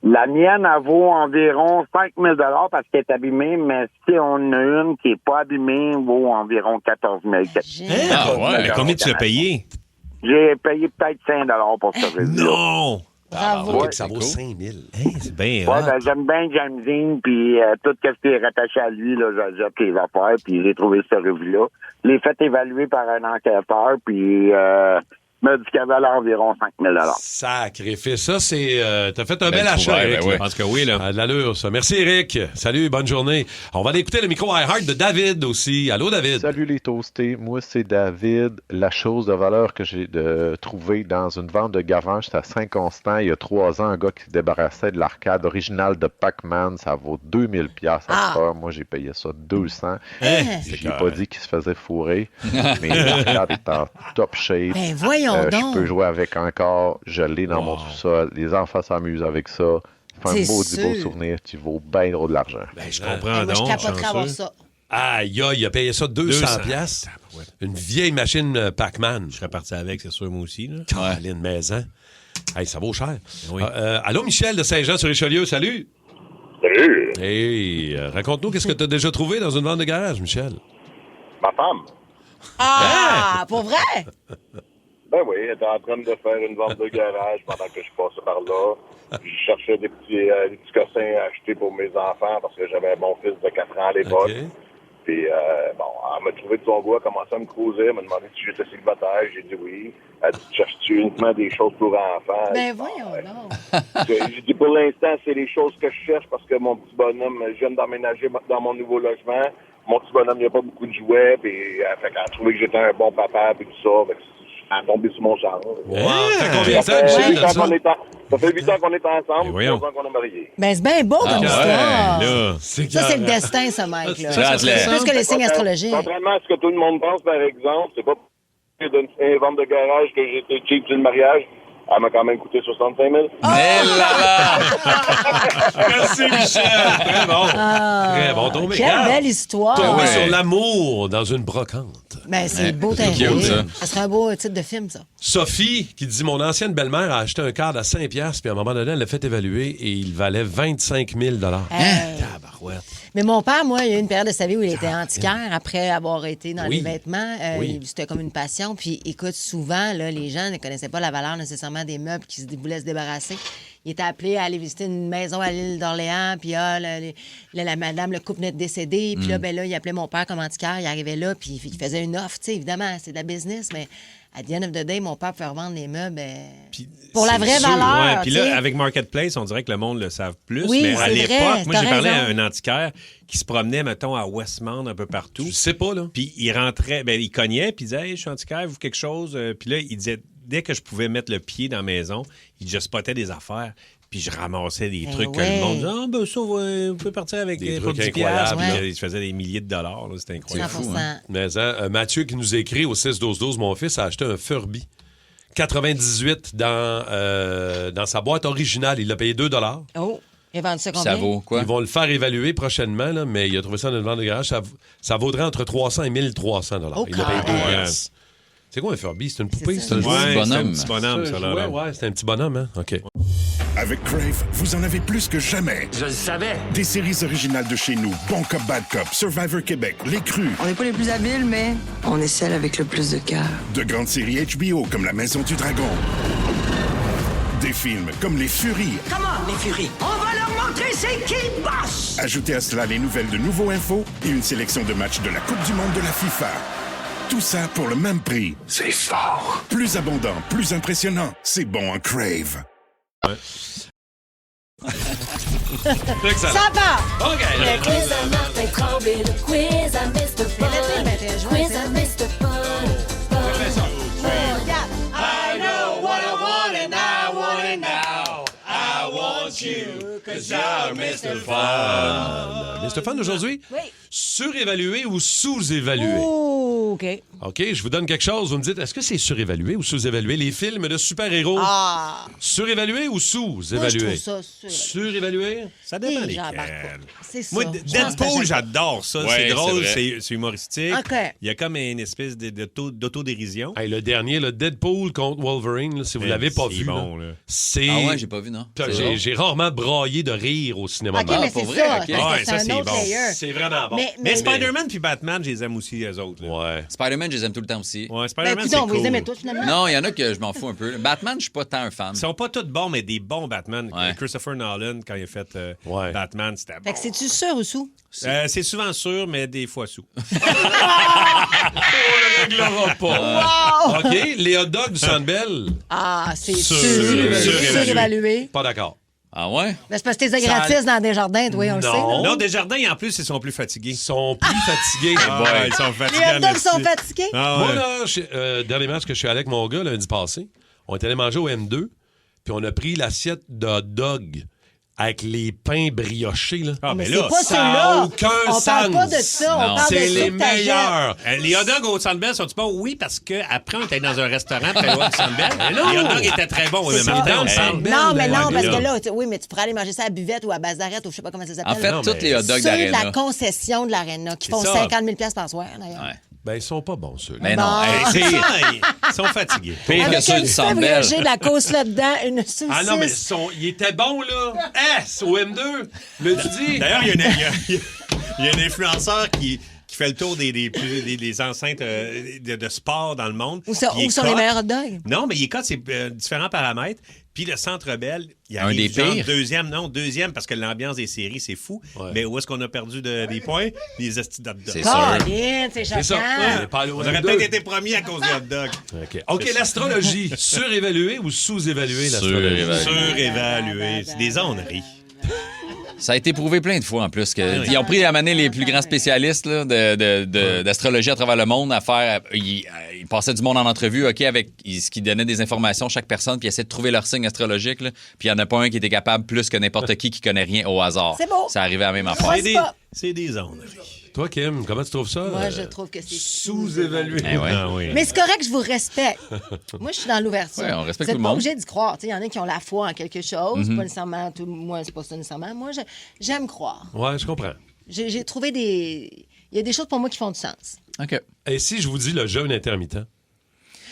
La mienne, elle vaut environ 5 000 $ parce qu'elle est abîmée, mais si on en a une qui n'est pas abîmée, elle vaut environ 14 000 $. Ah ouais, mais combien tu l'as payé? J'ai payé peut-être 5 $ pour cette revue. Non! Bravo. Ça vaut 5 000. C'est bien ouais, ben, j'aime bien James Dean, puis tout ce qui est rattaché à lui, là, j'achète les affaires, puis j'ai trouvé cette revue-là. Je l'ai fait évaluer par un enquêteur, puis me dit qu'elle valait environ 5 000 $. Sacrifice. Ça, c'est... t'as fait un bel achat, Eric. Je pense que oui, là. De l'allure, ça. Merci, Eric. Salut, bonne journée. On va aller écouter le micro iHeart de David aussi. Allô, David. Salut, les toastés. Moi, c'est David. La chose de valeur que j'ai trouvée dans une vente de garage, c'était à Saint-Constant. Il y a 3 ans, un gars qui se débarrassait de l'arcade originale de Pac-Man. Ça vaut 2000 $. Moi, j'ai payé ça 200. J'ai pas dit qu'il se faisait fourrer, mais l'arcade est en top shape. Ben, voyons donc. Je peux jouer avec encore. Je l'ai dans mon sous-sol. Les enfants s'amusent avec ça. Fais un maudit beau souvenir. Tu vaux bien trop de l'argent. Ben, je comprends moi, je capoterais avoir ça. Aïe, aïe, il a payé ça 200 $. Une vieille machine Pac-Man. Je serais parti avec, c'est sûr, moi aussi. Caroline Maison. Hey, ça vaut cher. Oui. Allô, Michel de Saint-Jean-sur-Richelieu. Salut. Salut. Hey, raconte-nous qu'est-ce que tu as déjà trouvé dans une vente de garage, Michel. Ma femme. Ah, pour vrai? Ben oui, elle était en train de faire une vente de garage pendant que je passais par là. Je cherchais des petits cossins à acheter pour mes enfants parce que j'avais mon fils de 4 ans à l'époque. Okay. Puis, elle m'a trouvé de son goût, elle a commencé à me cruiser, elle m'a demandé si j'étais célibataire. J'ai dit oui. Elle dit, cherches-tu uniquement des choses pour enfants? Ben voyons donc. J'ai dit, pour l'instant, c'est les choses que je cherche parce que mon petit bonhomme, je viens d'emménager dans mon nouveau logement. Mon petit bonhomme, il n'y a pas beaucoup de jouets. Puis, elle a trouvé que j'étais un bon papa, puis tout ça. Elle a tombé sur mon genre. Wow. Ça fait combien de temps, Michel, de ça? Ça fait 8 ans qu'on est ensemble, 3 ans qu'on est mariés. Ben, c'est bien beau comme histoire. Ça, c'est le destin, ça, Mike. Là. C'est plus que les signes astrologiques. Contrairement à ce que tout le monde pense, par exemple, c'est pas d'une vente de garage que j'ai été cheap sur le mariage. Elle m'a quand même coûté 65 000. Merci, Michel. Très bon. Très bon. Tombé. Quelle belle histoire. Tombé sur l'amour dans une brocante. Ben, c'est beau cute, ça serait un beau titre de film, ça. Sophie, qui dit, mon ancienne belle-mère a acheté un cadre à 5$, puis à un moment donné, elle l'a fait évaluer et il valait 25 000 $. Tabarouette. Mais mon père, moi, il y a eu une période de sa vie où il était antiquaire après avoir été dans les vêtements. C'était comme une passion. Puis, écoute, souvent, là, les gens ne connaissaient pas la valeur nécessairement des meubles qui voulaient se débarrasser. Il était appelé à aller visiter une maison à l'île d'Orléans, puis la madame, le couple venait de décéder, puis là, il appelait mon père comme antiquaire, il arrivait là, puis il faisait une offre, tu sais, évidemment, c'est de la business, mais à the end of the day, mon père pouvait revendre les meubles pour la vraie valeur. Ouais, puis là, avec Marketplace, on dirait que le monde le savent plus, oui, mais à l'époque, moi, j'ai parlé raison. à un antiquaire qui se promenait, mettons, à Westmount, un peu partout. Je sais pas, là. Puis il rentrait, il cognait, puis il disait, hey, je suis antiquaire, vous quelque chose? Puis là, il disait dès que je pouvais mettre le pied dans la maison, je spottais des affaires. Puis je ramassais des trucs que le monde disait « Ah, ben ça, vous pouvez partir avec des trucs 10 incroyables. Ils se faisaient des milliers de dollars. Là. C'était incroyable. C'est fou, hein? Mais Mathieu qui nous écrit au 6-12-12, mon fils a acheté un Furby 98 dans sa boîte originale. Il l'a payé 2 $. Oh, il vend ça combien? Ça vaut quoi? Ils vont le faire évaluer prochainement, là, mais il a trouvé ça dans une vente de garage. Ça vaudrait entre 300 et 1300 $. Il a payé 2 $. C'est quoi un Furby? C'est une poupée? C'est un bonhomme. C'est un petit bonhomme, ça. Là. Ouais, c'est un petit bonhomme, hein? OK. Avec Crave, vous en avez plus que jamais. Je le savais. Des séries originales de chez nous, Bon Cop, Bad Cop, Survivor Québec, Les Crus. On n'est pas les plus habiles, mais on est celles avec le plus de cœur. De grandes séries HBO comme La Maison du Dragon. Des films comme Les Furies. Comment, les furies? On va leur montrer c'est qui le boss! Ajoutez à cela les nouvelles de Nouveau Info et une sélection de matchs de la Coupe du Monde de la FIFA. Tout ça pour le même prix. C'est fort. Plus abondant, plus impressionnant. C'est bon en Crave. Ça va! OK. Le quiz à Martin Tremblay, le quiz à Mr. Fun. Quiz à Mr. Fun. I know what I want and I want it now. I want you, cause you're Mr. Fun. Mr. Fun aujourd'hui? Oui. Surévalué ou sous-évalué? Oh, OK. OK, je vous donne quelque chose. Vous me dites, est-ce que c'est surévalué ou sous-évalué? Les films de super-héros, surévalué ou sous-évalué? Moi, je trouve ça surévalué. Ça dépend lesquels. C'est ça. Moi, Deadpool, j'adore ça. Ouais, c'est drôle, c'est c'est humoristique. OK. Il y a comme une espèce d'autodérision. Hey, le dernier, le Deadpool contre Wolverine, là, si vous l'avez pas vu, bon, là, là. c'est... Ah ouais, j'ai pas vu, non. J'ai rarement braillé de rire au cinéma. OK, mais c'est pour ça. vrai, OK. parce que Ouais, ça, c'est un c'est autre bon. layer. C'est vraiment bon. Mais Spider-Man puis Batman, je les aime aussi, eux autres. Là. Ouais. Spider-Man, je les aime tout le temps aussi. Ouais, Ben, Spider-Man, écoute, c'est on vous les cool. aimez tous, finalement. Non, il y en a que je m'en fous un peu. Batman, je suis pas tant un fan. Ils sont pas tous bons, mais des bons Batman. Ouais. Christopher Nolan, quand il a fait Batman, c'était bon. Fait que c'est-tu sûr ou sous? C'est souvent sûr, mais des fois sous. On le réglera pas. OK, les hot dogs du Sandbell. Ah, c'est Surévalué. surévalué. Pas d'accord. Ah ouais? Mais c'est parce que t'es gratis dans Desjardins, toi, on le sait. là. Non, Desjardins, en plus, ils sont plus fatigués. Ils sont plus fatigués. Ils sont fatigués. Les hot dogs sont fatigués? Ah, Moi, ouais. là, dernier match que je suis allé avec mon gars lundi passé, on est allé manger au M2, puis on a pris l'assiette de hot dog avec les pains briochés. Là. Ah, Mais mais c'est là, pas ça n'a ceux-là. aucun On sens. parle pas de ça. On parle de C'est ceux les que t'achètes. meilleurs. Les hot dogs au Sandbell sont-ils bons? Oui, parce qu'après, on était dans un restaurant très loin du Sandbell. Les hot dogs étaient très bons. C'est Mais ça. dans le Sandbell. Non, mais non, parce là. que là, oui, mais tu pourrais aller manger ça à Buvette ou à Bazarette ou je sais pas comment ça s'appelle. En fait, Non, tous mais les hot dogs Ceux de la d'Arena. concession de l'Arena qui C'est font ça. 50 000 $ par soir, d'ailleurs. Ouais. Ben, ils sont pas bons, ceux-là. Mais non, Bon. hey, pire, Ils sont fatigués. pire que Avec ceux un du petit Centre peu Bell. brioché, de la sauce là-dedans, une saucisse. Ah non, mais ils étaient bons, là. Au M2. L'as-tu dit? D'ailleurs, il y a un influenceur qui fait le tour des enceintes de sport dans le monde. Où sont Il les cote. meilleurs hot dogs? Non, mais il cote ses différents paramètres. Puis le Centre Bell, il y a Un des pires. deuxième, parce que l'ambiance des séries, c'est fou. Ouais. Mais où est-ce qu'on a perdu des points? Les hosties d'hot dogs. C'est ça. Colin, c'est C'est ça. choquant. On est pas allé au On aurait M2. peut-être été premiers à cause des hot dogs. OK, l'astrologie. Surévaluée ou sous-évaluée, l'astrologie? Surévalué. C'est des onneries. Ça a été prouvé plein de fois en plus. Ils ont pris à maner les plus grands spécialistes là, d'astrologie à travers le monde à faire. Ils passaient du monde en entrevue, OK, avec ce qui donnait des informations à chaque personne, puis ils essayaient de trouver leur signe astrologique. Là. Puis il n'y en a pas un qui était capable plus que n'importe qui connaît rien au hasard. C'est beau. Ça arrivait à la même affaire. C'est des onneries. Toi, Kim, comment tu trouves ça? Moi, je trouve que c'est sous-évalué. Eh ouais. Ah oui. Mais c'est correct, je vous respecte. Moi, je suis dans l'ouverture. Ouais, on respecte Vous tout le êtes pas monde. obligé d'y croire. Il y en a qui ont la foi en quelque chose. Pas nécessairement moi, c'est pas ça nécessairement. Moi, j'aime croire. Ouais, je comprends. J'ai trouvé Il y a des choses pour moi qui font du sens. OK. Et si je vous dis le jeûne intermittent?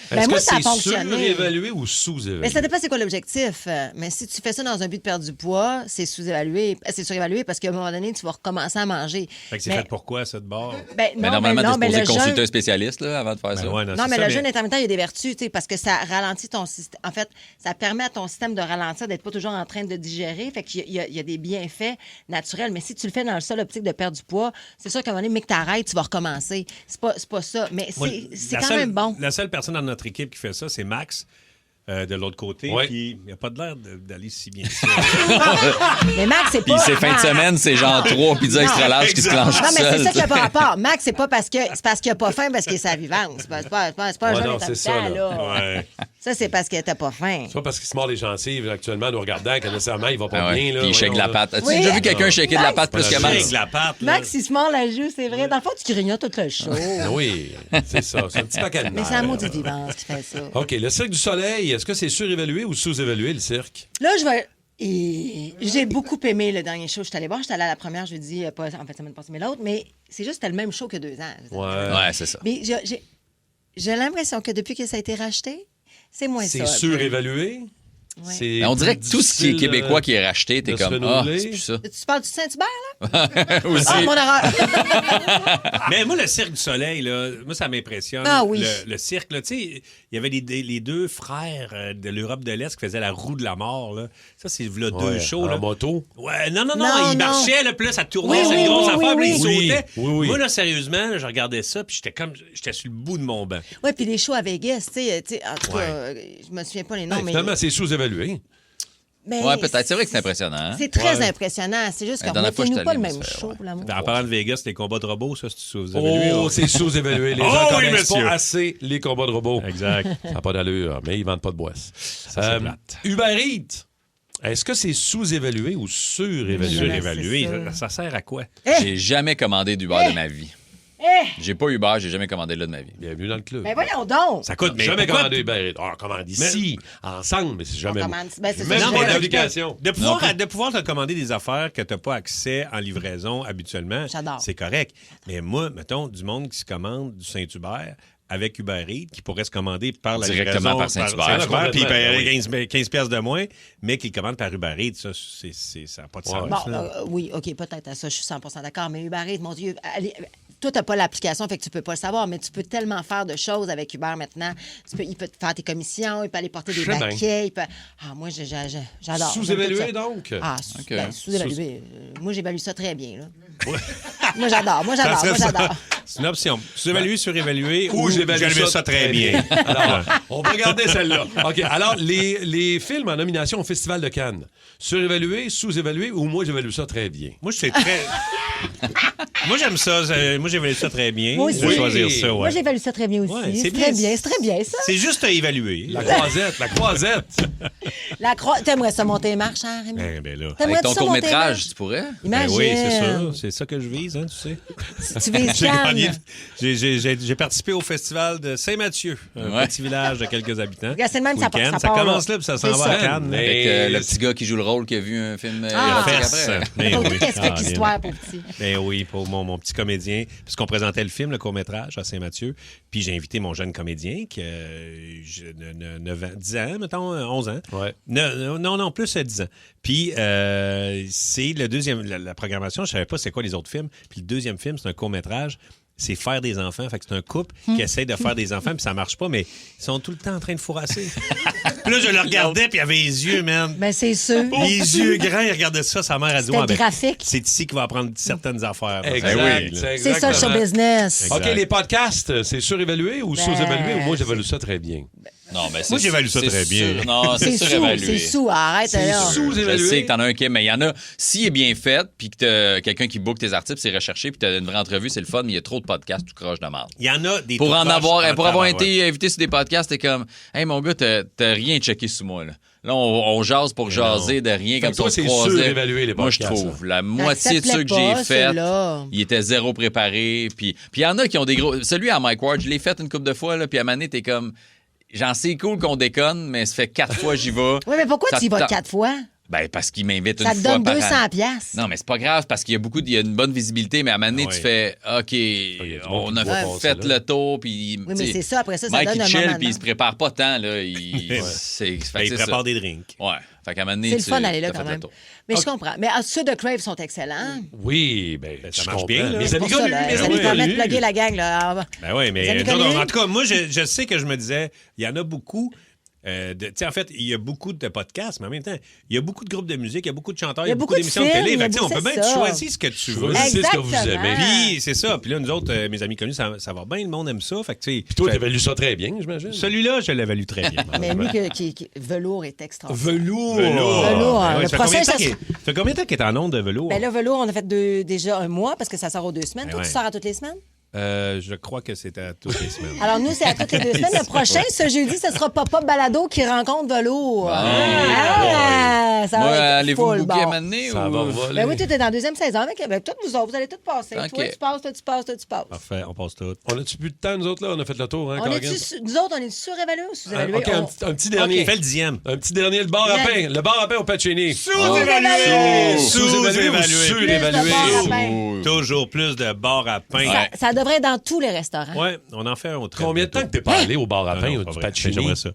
Ben, Est-ce moi, que ça a c'est fonctionné. surévalué ou sous-évalué? Mais ça dépend c'est quoi l'objectif. Mais si tu fais ça dans un but de perdre du poids, c'est sous-évalué. C'est surévalué parce qu'à un moment donné, tu vas recommencer à manger. Fait que c'est Mais- fait pourquoi, ça, de bord? Ben, Mais non, normalement, non, t'es mais supposé le consulter jeûne- un spécialiste là, avant de faire ça. Ouais, Non, c'est mais ça, le jeûne intermittent, il y a des vertus, tu sais, parce que ça ralentit ton système. En fait, ça permet à ton système de ralentir, d'être pas toujours en train de digérer. Fait qu'il y a des bienfaits naturels. Mais si tu le fais dans le seul optique de perdre du poids, c'est sûr qu'à un moment donné, mais que t'arrêtes, tu vas recommencer. C'est pas ça. Mais Moi, c'est la quand seule- même bon. La seule personne dans notre équipe qui fait ça, c'est Max. De l'autre côté, Ouais. puis il n'y a pas de l'air d'aller si bien que ça. Mais Max, c'est Puis pas. ces fins de semaine, c'est genre 3 pizzas extra larges qui se clenchent Non, tout mais c'est seuls. ça qui n'a pas rapport. Max, c'est pas parce qu'il a pas faim, parce qu'il est sa vivance. C'est pas un Ouais, jeûne non, c'est ça, intermittent, là. là. Ouais. Ça, c'est parce qu'elle était pas faim. C'est pas parce qu'il se mord les gencives actuellement, nous regardant, que nécessairement, il va pas bien. Là, puis il shake de la patte. As-tu déjà vu quelqu'un shaker de la patte plus que Max? Max, il se mord la joue, c'est vrai. Dans le fond, tu grignotes tout le show. Oui, c'est ça. C'est un petit paquet de Mais c'est un maudit vivant qui fait ça. OK, le Cirque du Soleil, est-ce que c'est surévalué ou sous-évalué, le cirque? Là, je vais... J'ai beaucoup aimé le dernier show. J'étais allée voir, j'étais allée à la première jeudi, pas en fait, semaine passée, mais l'autre, mais c'est juste c'était le même show que 2 ans. Ouais, c'est ça. Mais j'ai l'impression que depuis que ça a été racheté, c'est moins ça. C'est surévalué? Ouais. On dirait que tout ce qui est québécois qui est racheté, t'es comme, c'est plus ça. Tu parles du Saint-Hubert, là? Aussi. Ah, mon erreur! Mais moi, le Cirque du Soleil, là, moi, ça m'impressionne. Ah oui. Le cirque, là, tu sais, il y avait les 2 frères de l'Europe de l'Est qui faisaient la roue de la mort, là. Ça, c'est là, 2 shows, là. En moto? Ouais, non, ils marchaient, là, puis là, ça tournait, c'est une grosse affaire, puis ils sautaient. Moi, là, sérieusement, là, je regardais ça, puis j'étais sur le bout de mon banc. Oui, puis les shows à Vegas, tu sais, en tout cas, je me souviens pas les noms, mais... Finalement, c'est sous-évalué. Ouais, peut-être. C'est vrai que c'est impressionnant. Hein? C'est très impressionnant. C'est juste qu'on ne pas le même show, pour l'amour. En parlant de Vegas, les combats de robots, ça, c'est sous-évalué. Oh, c'est sous-évalué. Les gens connaissent pas assez les combats de robots. Exact. Ça n'a pas d'allure, mais ils vendent pas de boisse. Ça, c'est plate. Uber Eats, est-ce que c'est sous-évalué ou surévalué? Surévalué. Ça sert à quoi? J'ai jamais commandé d'Uber de ma vie. J'ai pas Uber, j'ai jamais commandé là de ma vie. Bienvenue dans le club. Mais voyons donc! Ça coûte, mais jamais commandé Uber Eats. On commande ici, ensemble, mais c'est jamais... c'est même ça, pas d'application. De pouvoir te commander des affaires que tu n'as pas accès en livraison habituellement, c'est correct. Mais moi, mettons, du monde qui se commande du Saint-Hubert avec Uber Eats, qui pourrait se commander par la directement livraison, par Saint-Hubert. Puis il paierait 15 piastres de moins, mais qu'il commande par Uber Eats, ça n'a pas de sens. Bon, oui, OK, peut-être à ça, je suis 100% d'accord, mais Uber Eats, mon Dieu, toi, tu n'as pas l'application, fait que tu peux pas le savoir, mais tu peux tellement faire de choses avec Uber maintenant. Il peut te faire tes commissions, il peut aller porter des baquets. Moi, j'adore. Sous-évalué, donc? Sous-évalué. Moi, j'évalue ça très bien. Là. Moi, j'adore. C'est une option. Sous-évalué, surévalué ou j'évalue ça très bien. Alors, on va regarder celle-là. OK, alors, les films en nomination au Festival de Cannes, surévalué, sous-évalué ou moi, j'évalue ça très bien? Moi, je suis très... Moi, j'aime ça. Moi, j'évalue ça très bien. Moi aussi. Je vais choisir ça, ouais. Moi, j'évalue ça très bien aussi. Ouais, c'est très bien, ça. C'est juste à évaluer. La croisette. T'aimerais ça monter les marches, hein, Rémi? Ben là. Avec ton court-métrage, tu pourrais? Imagine. Ben oui, c'est ça. C'est ça que je vise, hein, tu sais. Tu vises Cannes. J'ai participé au festival de Saint-Mathieu, un petit village de quelques habitants. C'est le même, ça commence là, puis ça s'en va à Cannes. Avec le petit gars qui joue le rôle, qui a vu un film érotique après. Qu'est-ce que l'histoire, pour petit? Ben oui, pour mon petit comédien. Puisqu'on présentait le film, le court-métrage, à Saint-Mathieu. Puis j'ai invité mon jeune comédien qui a 10 ans, mettons, 11 ans. Ouais. Non, plus 10 ans. Puis c'est le deuxième... La programmation, je savais pas c'est quoi les autres films. Puis le deuxième film, c'est un court-métrage. C'est faire des enfants. Fait que c'est un couple qui essaie de faire des enfants, puis ça marche pas, mais ils sont tout le temps en train de fourrasser. Puis là, je le regardais, puis il avait les yeux, man. Ben, c'est sûr. Les yeux grands, il regardait ça, sa mère a dit... C'était graphique. C'est ici qu'il va apprendre certaines affaires. Exact. C'est ça, le show business. Exact. OK, les podcasts, c'est surévalué ou sous-évalué ou moi, j'évalue ça très bien? Non, ben moi, j'évalue ça très bien. Non, c'est surévalué. C'est sous, arrête. C'est là. sous-évalué. Je sais que t'en as un qui... Mais il y en a... S'il est bien fait, puis que t'as quelqu'un qui book tes articles, c'est recherché, puis t'as une vraie entrevue, c'est le fun, mais il y a trop de podcasts, tout croche de merde. Il y en a des... Pour avoir été invité sur des podcasts, t'es comme... Hey, mon gars, t'as rien checké sous moi, là. Là, on jase pour jaser de rien comme ça. Toi, c'est surévalué, les podcasts. Moi, je trouve. La moitié de ceux que j'ai faits, ils étaient zéro préparés. Puis il y en a qui ont des gros... Celui à Mike Ward, je l'ai fait une couple de fois, là, puis à un moment donné, t'es comme... J'en sais cool qu'on déconne, mais ça fait 4 fois j'y vais. Oui, mais pourquoi tu y vas 4 fois? Ben, parce qu'il m'invite une fois par an. Ça te donne 200 piastres. Non, mais c'est pas grave, parce qu'il y a une bonne visibilité, mais à un moment donné, tu fais, OK, on a fait le tour, puis... Oui, mais c'est ça, après ça Mike, donne un chill, moment. puis il se prépare pas tant, là. Il prépare des drinks. Ouais. Fait qu'à un moment donné, c'est le fun d'aller là, quand même. Mais je comprends. Mais ceux de Crave sont excellents. Oui, ça marche bien. Mes amis connus. Ça nous permet de plugger la gang, là. Ben oui, mais en tout cas, moi, je sais que je me disais, il y en a beaucoup... en fait, il y a beaucoup de podcasts, mais en même temps, il y a beaucoup de groupes de musique, il y a beaucoup de chanteurs, il y a beaucoup d'émissions de télé. On peut même choisir ce que tu veux. C'est ce que vous aimez. Puis, c'est ça. Puis là, nous autres, mes amis connus, ça va bien, le monde aime ça. Fait que, puis toi, tu évalues ça très bien, j'imagine. Celui-là, je l'évalue très bien. Mais lui, Velours est extraordinaire. Velours. Le prochain, ça fait combien de temps qu'il est en onde de Velours? Ben là, Velours, on a fait déjà un mois parce que ça sort aux 2 semaines. Toi, tu sors à toutes les semaines? Je crois que c'est à toutes les semaines. Alors, nous, c'est à toutes les 2 semaines. Le prochain, ce jeudi, ce sera Pop-Up Balado qui rencontre Velours. Ça Moi, va être allez-vous full booker à bon. m'amener? Ça va voler. Ben oui, tu es dans la 2e saison avec toutes vous autres. Vous allez tous passer. OK. Toi, tu passes, toi, tu passes, toi, tu passes. Parfait, on passe tout. On a-tu plus de temps, nous autres, là? On a fait le tour, hein, Nous autres, on est surévalués ou sous-évalués? OK, un petit dernier. Fais le 10e. Un petit dernier, le bar à pain. Le bar à pain au Pacini. Sous-évalué. Sous-évalué. Toujours plus de bar à pain. Ça devrait être dans tous les restaurants. Oui, on en fait un autre. Combien de temps que t'es pas allé au bar à pain non, ou pas du vrai. Pacini? J'aimerais ça.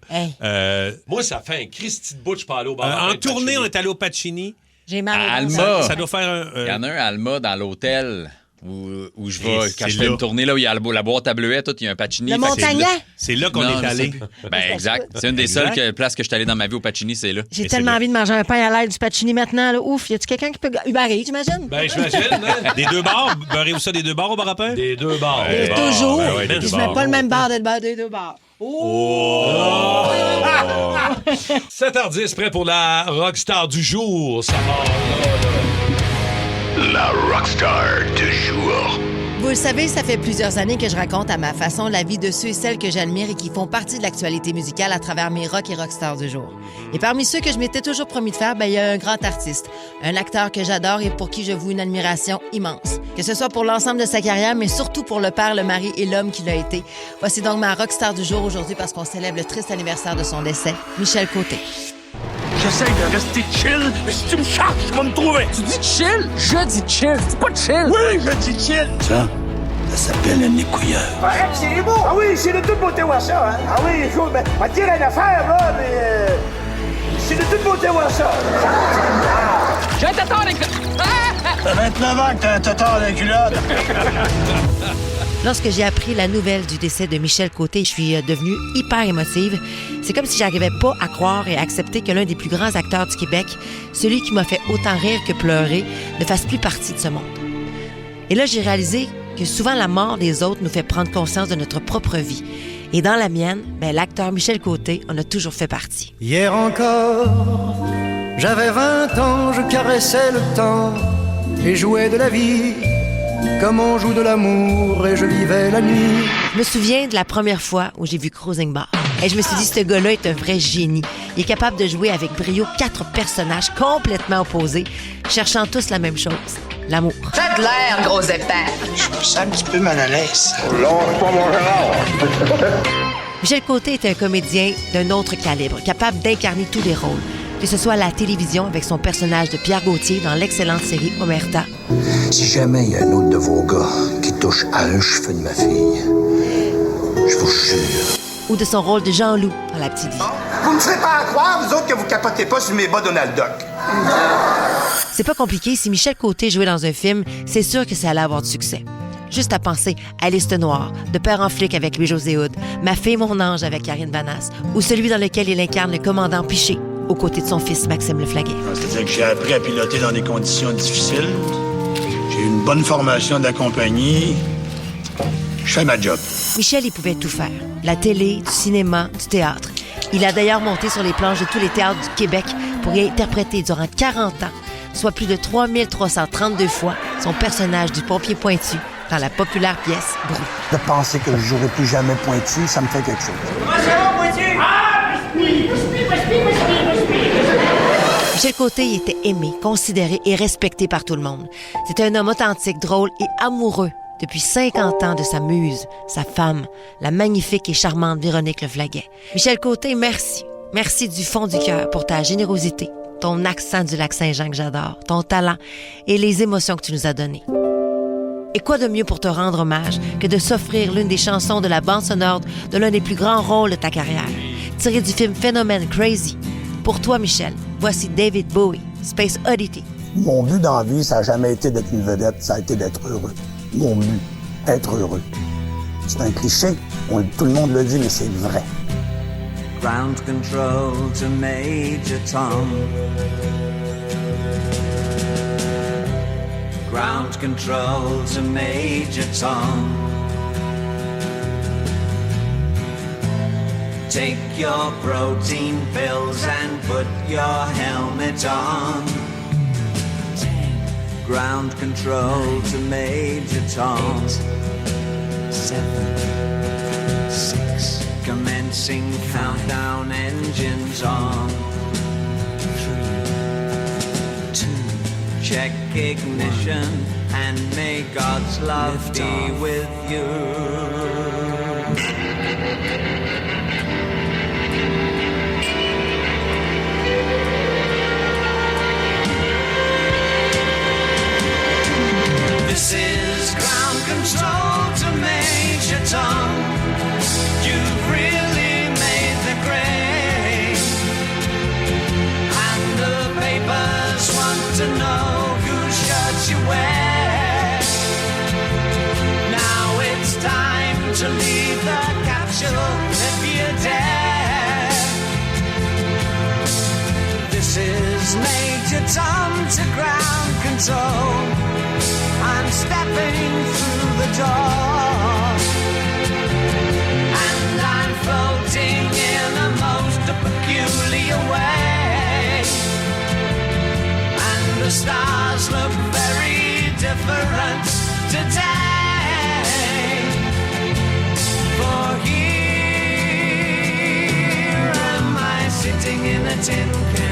Moi, ça fait un Christy de bout, je peux aller au bar à pain. En tournée, on est allé au Pacini. J'ai mal À au dos. Alma. Ça doit faire un... Il y en a un à Alma dans l'hôtel où je vais. Et Quand c'est je fais là. une tournée, là où il y a la boîte à bleuets, tout, il y a un Pacini. Le Fait que Montagnan? C'est là qu'on Non, est je allé. sais plus. Ben, exact. C'est une des Exact. seules places que je suis allé dans ma vie au Pacini, c'est là. J'ai tellement envie de manger un pain à l'ail du Pacini maintenant. Là. Ouf, y a-tu quelqu'un qui peut... Uber Eats, j'imagine? Ben, j'imagine, hein? Des 2 bars? Beurrez-vous ça des 2 bars au bar à pain? Des 2 bars. Et toujours. ben ouais, des Puis deux je mets bars. pas le même bar des 2 bars. 7h10, prêt pour la rockstar du jour. Ça va. La rockstar du jour. Vous le savez, ça fait plusieurs années que je raconte à ma façon la vie de ceux et celles que j'admire et qui font partie de l'actualité musicale à travers mes rock et rockstars du jour. Et parmi ceux que je m'étais toujours promis de faire, il y a un grand artiste, un acteur que j'adore et pour qui je voue une admiration immense. Que ce soit pour l'ensemble de sa carrière, mais surtout pour le père, le mari et l'homme qu'il a été. Voici donc ma rockstar du jour aujourd'hui parce qu'on célèbre le triste anniversaire de son décès, Michel Côté. J'essaye de rester chill, mais si tu me cherches, tu vas me trouver. Tu dis chill? Je dis chill. C'est pas chill. Oui, je dis chill. Ça s'appelle un écouilleur. Arrête, c'est beau. Ah oui, c'est de toute beauté voir ça. Hein? Ah oui, je vais dire une affaire, là, mais c'est de toute beauté voir ça. J'ai un tatard avec... T'as 29 ans que t'as un tatard dans les culottes. Lorsque j'ai appris la nouvelle du décès de Michel Côté, je suis devenue hyper émotive. C'est comme si j'arrivais pas à croire et à accepter que l'un des plus grands acteurs du Québec, celui qui m'a fait autant rire que pleurer, ne fasse plus partie de ce monde. Et là, j'ai réalisé que souvent la mort des autres nous fait prendre conscience de notre propre vie. Et dans la mienne, l'acteur Michel Côté en a toujours fait partie. Hier encore, j'avais 20 ans, je caressais le temps et jouais de la vie comme on joue de l'amour et je vivais la nuit. Je me souviens de la première fois où j'ai vu Cruising Bar. Et je me suis dit, ce gars-là est un vrai génie. Il est capable de jouer avec brio 4 personnages complètement opposés, cherchant tous la même chose, l'amour. T'as de l'air, gros épais. Je me sens un petit peu mal à l'aise. Michel Côté est un comédien d'un autre calibre, capable d'incarner tous les rôles. Que ce soit à la télévision avec son personnage de Pierre Gauthier dans l'excellente série Omerta. Si jamais il y a un autre de vos gars qui touche à un cheveu de ma fille, je vous jure. Ou de son rôle de Jean-Loup dans La Petite Vie. Vous me ferez pas croire, vous autres, que vous capotez pas sur mes bas Donald Duck. C'est pas compliqué, si Michel Côté jouait dans un film, c'est sûr que ça allait avoir du succès. Juste à penser à Liste Noire, de Père en flic avec Louis-José Hood, Ma fille, mon ange avec Karine Vanasse, ou celui dans lequel il incarne le commandant Piché, aux côtés de son fils Maxime Leflaguet. C'est-à-dire que j'ai appris à piloter dans des conditions difficiles. J'ai eu une bonne formation de la compagnie. Je fais ma job. Michel, il pouvait tout faire. La télé, du cinéma, du théâtre. Il a d'ailleurs monté sur les planches de tous les théâtres du Québec pour y interpréter durant 40 ans, soit plus de 3332 fois, son personnage du pompier pointu dans la populaire pièce Brou. De penser que je jouerai plus jamais Pointu, ça me fait quelque chose. Comment ça va, Pointu? Ah, biscuit! Michel Côté il était aimé, considéré et respecté par tout le monde. C'était un homme authentique, drôle et amoureux depuis 50 ans de sa muse, sa femme, la magnifique et charmante Véronique Leflaguet. Michel Côté, merci. Merci du fond du cœur pour ta générosité, ton accent du Lac-Saint-Jean que j'adore, ton talent et les émotions que tu nous as données. Et quoi de mieux pour te rendre hommage que de s'offrir l'une des chansons de la bande sonore de l'un des plus grands rôles de ta carrière, tiré du film Phénomène Crazy. Pour toi, Michel, voici David Bowie, Space Oddity. Mon but dans la vie, ça n'a jamais été d'être une vedette, ça a été d'être heureux. Mon but, être heureux. C'est un cliché, tout le monde le dit, mais c'est vrai. Ground control to Major Tom. Ground control to Major Tom. Take your protein pills and put your helmet on. Ground control to Major Tom. 7, 6, commencing countdown, engines on. 3, 2, check ignition, and may God's love be with you. This is ground control to Major Tom. You've really made the grade, and the papers want to know whose shirts you wear. Now it's time to leave the capsule if you dare. This is Major Tom to ground control. I'm stepping through the door, and I'm floating in a most peculiar way, and the stars look very different today. For here am I sitting in a tin can.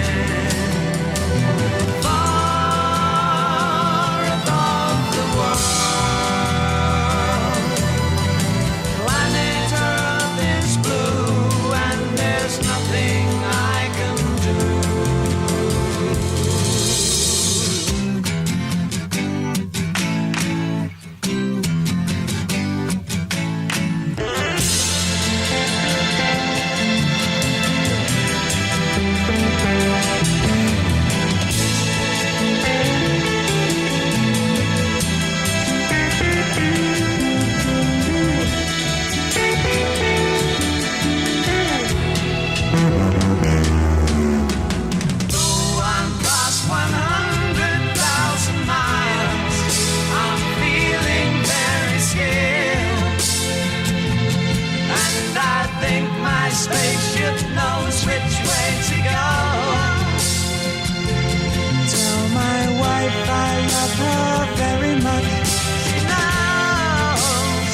Spaceship knows which way to go. Tell my wife I love her very much. She knows.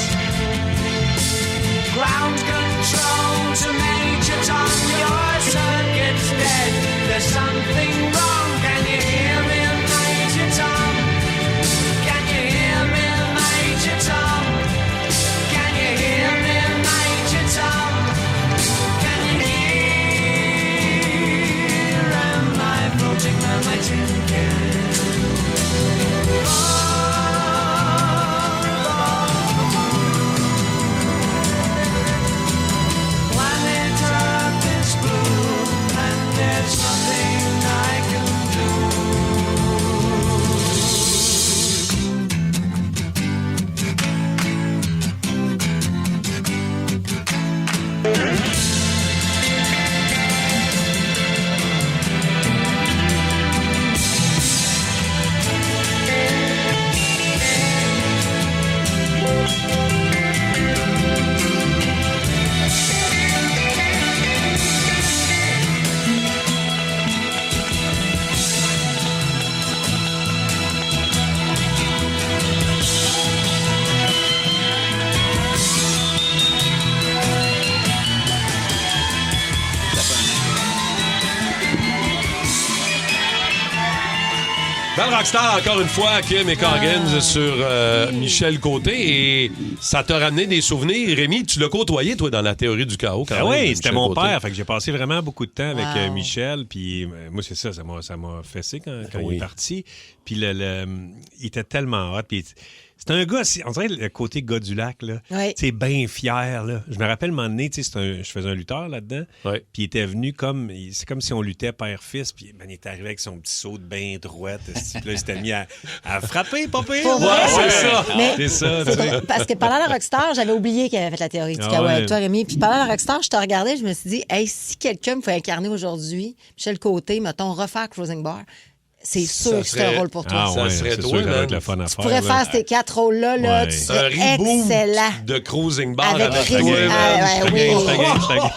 Ground control to Major Tom. Your circuit's dead. There's something wrong. Can you hear me, Major Tom? Can you hear me, Major Tom? Can you hear me, Major Tom? My tin can. Planet Earth is blue, and there's nothing I can do. Dans le Rockstar, encore une fois, Kim et Coggins sur Michel Côté. Et ça t'a ramené des souvenirs. Rémi, tu l'as côtoyé, toi, dans la théorie du chaos. Quand même, oui, c'était mon Côté. père. Fait que j'ai passé vraiment beaucoup de temps avec Michel. Puis moi, c'est ça m'a fessé quand il est parti. Puis il était tellement hot. Puis c'est un gars, on dirait le côté gars du lac, là. Oui. Tu sais, bien fier, là. Je me rappelle, un moment donné, tu sais, je faisais un lutteur là-dedans. Oui. Puis il était venu c'est comme si on luttait père-fils. Puis il est arrivé avec son petit saut de bain droite. Puis là, il s'était mis à frapper, pas pire. C'est ça. Mais c'est ça. parce que pendant la Rockstar, j'avais oublié qu'il avait fait la théorie du chaos avec toi, Rémi. Puis pendant la Rockstar, je te regardais, je me suis dit, hey, si quelqu'un me fait incarner aujourd'hui, Michel Côté, mettons, refaire Closing Bar, c'est sûr que c'est un rôle pour toi. Ah, ouais, serait c'est toi, sûr que ça va man. être le fun à Tu faire. pourrais faire ces 4 rôles-là, là, Ouais. tu Un serais reboot excellent. de Cruising Bar Avec avec Chris- toi, Ah, man. ouais,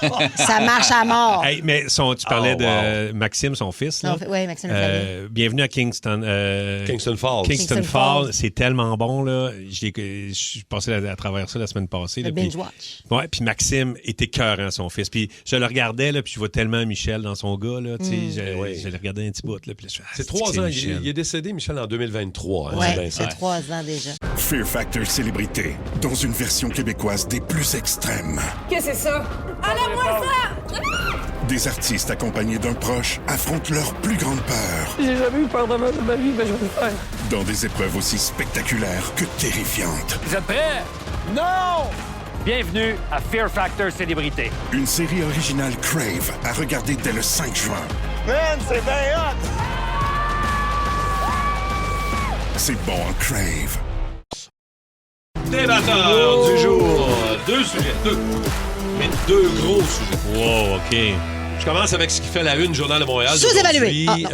oui. Ça marche à mort. Hey, mais tu parlais de Maxime, son fils. Là. Oui, Maxime Lefebvre. Bienvenue à Kingston. Kingston Falls. Kingston Falls, c'est tellement bon. Là. Je suis passé à travers ça la semaine passée. Le là, puis- binge-watch. Ouais, puis Maxime était écœurant, son fils. Puis je le regardais, là, puis je vois tellement Michel dans son gars. Là, tu sais, je le regardais un petit bout. Là, puis là, je fais, C'est 3 ans. Il est décédé, Michel, en 2023. Ouais, bien c'est ça. 3 ans déjà. Fear Factor Célébrité, dans une version québécoise des plus extrêmes. Qu'est-ce que c'est ça? Enlève-moi ça! Des artistes accompagnés d'un proche affrontent leur plus grande peur J'ai jamais eu peur de ma vie, mais je vais le faire. dans des épreuves aussi spectaculaires que terrifiantes. Vous êtes prêts? Non! Bienvenue à Fear Factor Célébrité. Une série originale Crave à regarder dès le 5 juin. Man, c'est bien hot! C'est bon en Crave. Débatteur du jour. 2 sujets. 2. Mais 2 gros sujets. Wow, OK. Je commence avec ce qui fait la une, Journal de Montréal. Sous-évalué. d'aujourd'hui.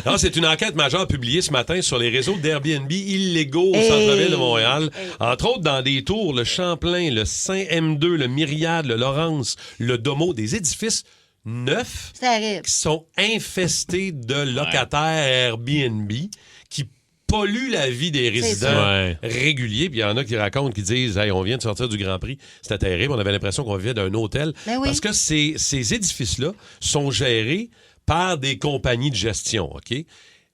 Non, c'est une enquête majeure publiée ce matin sur les réseaux d'Airbnb illégaux au centre-ville de Montréal. Entre autres, dans des tours, le Champlain, le Saint-M2, le Myriade, le Laurence, le Domo, des édifices neufs C'est terrible. qui sont infestés de locataires Airbnb qui polluent la vie des résidents réguliers. Puis il y en a qui racontent, qui disent « Hey, on vient de sortir du Grand Prix. C'était terrible. On avait l'impression qu'on vivait d'un hôtel. Ben oui. Parce que ces édifices-là sont gérés par des compagnies de gestion, OK?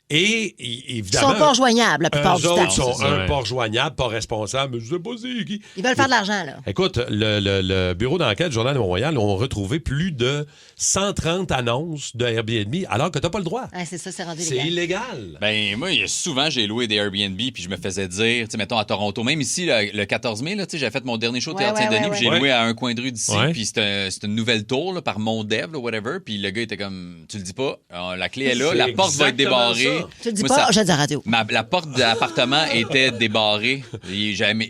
Et Ils évidemment... sont pas rejoignables la plupart eux du autres temps. sont pas rejoignables, pas responsables. Mais je sais pas c'est qui. Ils veulent faire de l'argent, là. Écoute, le bureau d'enquête du Journal de Montréal ont retrouvé plus de 130 annonces de Airbnb alors que t'as pas le droit. Ouais, c'est ça, c'est rendu C'est illégal. Ben moi, souvent, j'ai loué des Airbnb puis je me faisais dire, tu sais, mettons à Toronto, même ici, le 14 mai, tu sais, j'ai fait mon dernier show au Théâtre Saint-Denis puis j'ai loué à un coin de rue d'ici puis c'est une nouvelle tour là, par Mondev, là, whatever, puis le gars était comme, tu le dis pas, la clé est là, la porte va être débarrée. Tu le dis pas, je dis à la radio. La porte de l'appartement était débarrée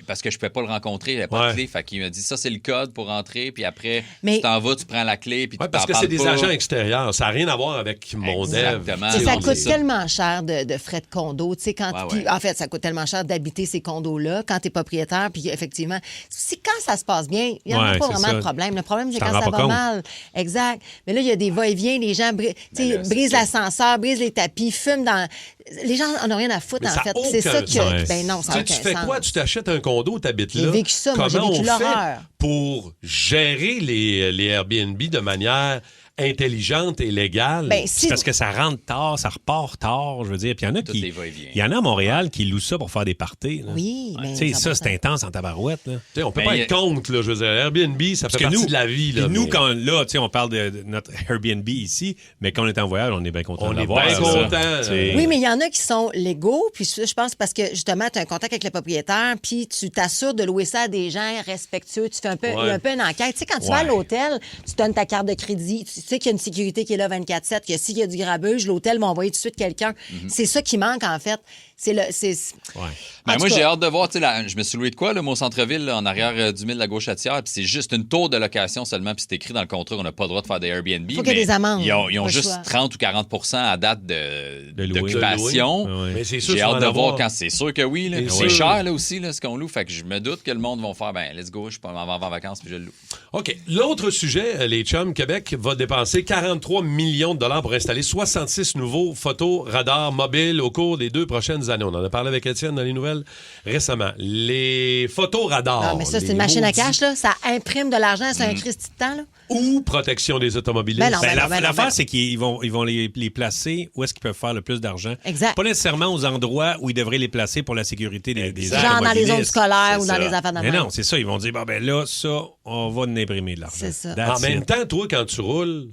parce que je pouvais pas le rencontrer, il n'y avait pas de clé, fait qu'il m'a dit, ça c'est le code pour rentrer, puis après, tu t'en vas, tu prends la clé, puis tu parce que c'est des agents extérieurs, ça n'a rien à voir avec Mondev. Exactement. Ça coûte tellement cher de frais de condo. Tu sais, en fait, ça coûte tellement cher d'habiter ces condos-là quand tu es propriétaire. Puis effectivement, quand ça se passe bien, il n'y en a pas vraiment de problème. Le problème, c'est quand ça va mal. Exact. Mais là, il y a des va-et-vient. Les gens brisent l'ascenseur, brisent les tapis, fument dans... Les gens en ont rien à foutre, en fait. C'est ça que... Ben non, ça n'a aucun sens. Tu fais quoi? Tu t'achètes un condo, tu habites là. J'ai vécu ça, moi, j'ai vécu l'horreur. Pour gérer les Airbnb de manière intelligente et légale. C'est parce que ça rentre tard, ça repart tard, je veux dire. Puis il y en a il y en a à Montréal qui louent ça pour faire des parties. Là. Oui, mais tu sais, ça, c'est intense en tabarouette. Là. On peut pas être contre, là, je veux dire. Airbnb, ça fait partie de la vie. Là, nous, quand là, on parle de notre Airbnb ici, mais quand on est en voyage, on est bien content de l'avoir. On est bien content. Oui, mais il y en a qui sont légaux, puis je pense parce que, justement, tu as un contact avec le propriétaire, puis tu t'assures de louer ça à des gens respectueux. Tu fais un peu une enquête. Tu sais, quand tu vas à l'hôtel, tu donnes ta carte de crédit, tu sais qu'il y a une sécurité qui est là 24/7, que s'il y a du grabuge, l'hôtel va envoyer tout de suite quelqu'un. C'est ça qui manque, en fait. Moi, j'ai hâte de voir. Je me suis loué de quoi, là, mon centre-ville, là, en arrière du mille de la Gauchetière, puis c'est juste une tour de location seulement, puis c'est écrit dans le contrat qu'on n'a pas le droit de faire des Airbnb. Faut qu'il y ait des amendes. Ils ont juste 30 ou 40 à date d'occupation. Mais c'est sûr, j'ai hâte de voir quand c'est sûr que oui. Là. C'est cher là, aussi, là, ce qu'on loue. Fait que je me doute que le monde va faire, let's go, je m'en vais en vacances, puis je le loue. OK. L'autre sujet, les chums, Québec va dépenser 43 millions de dollars pour installer 66 nouveaux photoradars mobiles au cours des 2 prochaines années. On en a parlé avec Étienne dans les nouvelles récemment. Les photoradars. Non, mais ça, c'est une machine à cash, là. Ça imprime de l'argent, c'est un Christy de temps, là. Ou protection des automobilistes. L'affaire, c'est qu'ils vont les placer où est-ce qu'ils peuvent faire le plus d'argent. Exact. Pas nécessairement aux endroits où ils devraient les placer pour la sécurité des genre dans les zones scolaires ou dans les affaires de Mais non, c'est ça. Ils vont dire, là, ça, on va nous imprimer de l'argent. C'est ça. En même temps, toi, quand tu roules,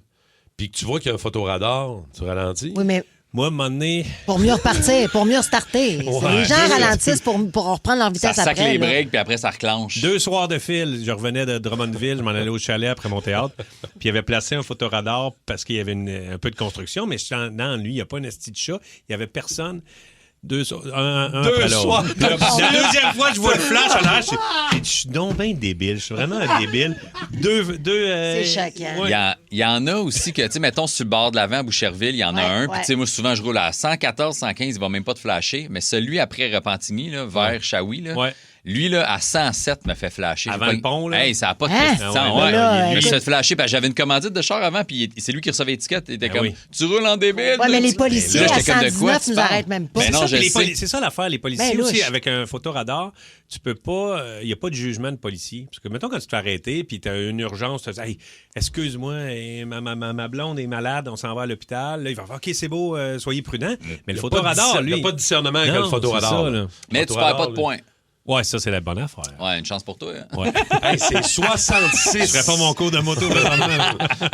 puis que tu vois qu'il y a un photoradar, tu ralentis. Oui, mais... Moi, à un moment donné... Pour mieux repartir, pour mieux starter. Les gens ralentissent pour reprendre leur vitesse après. Ça sac les là. breaks, puis après, ça reclenche. 2 soirs de fil, je revenais de Drummondville, je m'en allais au chalet après mon théâtre, puis il avait placé un photoradar parce qu'il y avait un peu de construction, mais dans lui, il n'y a pas un esti de chat, il n'y avait personne. un après l'autre. La deuxième fois, je vois le flash à l'arrache. Je suis donc bien débile. Je suis vraiment un débile. C'est chacun. Il y en a aussi que, tu sais, mettons, sur le bord de l'avant à Boucherville, il y en a un. Puis, tu sais, moi, souvent, je roule à 114, 115, il va même pas te flasher. Mais celui après Repentigny, là, vers Shawi, là. Ouais. Lui, là, à 107, me fait flasher. Avant le pont, là? Hey, ça n'a pas de question. Je me suis fait flasher parce que j'avais une commandite de char avant, puis c'est lui qui recevait l'étiquette. Il était comme, tu roules en débile. Ouais, mais les policiers à 119 nous arrêtent même pas. C'est ça l'affaire. Les policiers aussi, avec un photoradar, tu peux pas... Il n'y a pas de jugement de policier. Parce que, mettons, quand tu te fais arrêter, puis tu as une urgence, tu te dis, hey, excuse-moi, ma blonde est malade, on s'en va à l'hôpital. Là, il va faire, OK, c'est beau, soyez prudents. Mais le photoradar, lui... Il n'y a pas de discernement avec le photoradar. Mais tu perds pas de points. Ouais, ça, c'est la bonne affaire. Ouais, une chance pour toi. Hein? Ouais. Hey, c'est 66. Je ferais pas mon cours de moto.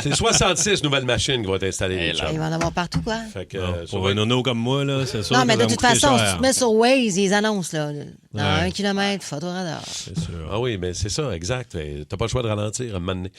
C'est 66 nouvelles machines qui vont être installées. Il va en avoir partout, quoi. Fait que, pour un nono comme moi, là, c'est sûr. Non, mais de toute façon, cher. si tu te mets sur Waze, ils annoncent, là. Dans 1 kilomètre, photoradar. C'est sûr. Ah oui, mais c'est ça, exact. T'as pas le choix de ralentir à un moment donné.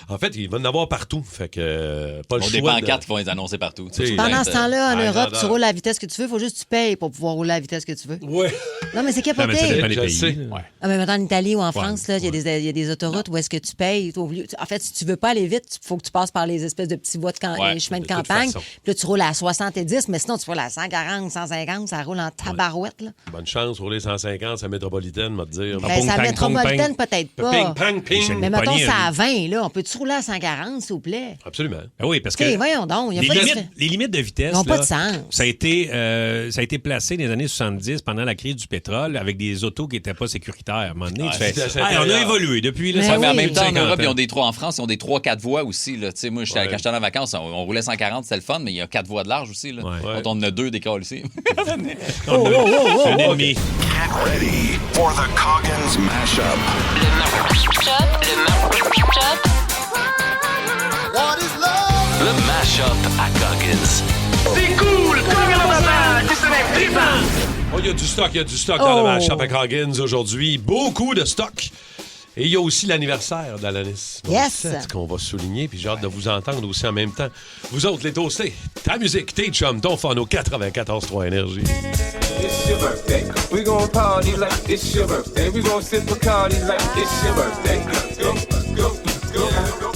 En fait, il va en avoir partout. Fait que pas le choix. Des pancartes qui vont les annoncer partout. Pendant ce temps-là, en Europe, tu roules à la vitesse que tu veux. Il faut juste que tu payes pour pouvoir rouler à la vitesse que tu veux. Oui. Non, mais c'est capoté. Je sais. Ah, mais maintenant, en Italie ou en France, là, il y a des autoroutes où est-ce que tu payes. En fait, si tu veux pas aller vite, il faut que tu passes par les espèces de petits voies de chemins de campagne. Puis là, tu roules à 70, mais sinon, tu roules à 140, 150, ça roule en tabarouette. Là. Bonne chance, rouler 150, ça métropolitaine, m'a dire. Sa métropolitaine, peut-être pas. Ping, ping, ping. Mais mettons, ça à 20, là. On peut-tu rouler à 140, s'il vous plaît? Absolument. Ben oui, parce que voyons donc, les limites de vitesse, n'ont pas de sens. Ça a été placé dans les années 70 pendant la crise du pétrole avec des autos qui n'étaient pas sécuritaires. À un moment donné, on a évolué depuis. Là, mais en même temps, en Europe, ils ont des en France, ils ont des 3-4 voies aussi. Là. Moi, quand j'étais en vacances, on roulait 140, c'était le fun, mais il y a 4 voies de large aussi. Là. Quand on en a 2 d'école ici. C'est un ennemi. Get ready for the Coggins Mashup. Le Mashup à Coggins. C'est cool! Oh, il y a du stock dans le Mashup à Coggins aujourd'hui. Beaucoup de stock. Et il y a aussi l'anniversaire d'Alanis Morissette qu'on va souligner, puis j'ai hâte de vous entendre aussi en même temps. Vous autres, les toastés, ta musique, tes chums, ton fun au 94.3 Énergie. It's your birthday. We gon' party like it's your birthday. We gon' sip Bacardi like it's your birthday. Go, go, go, go.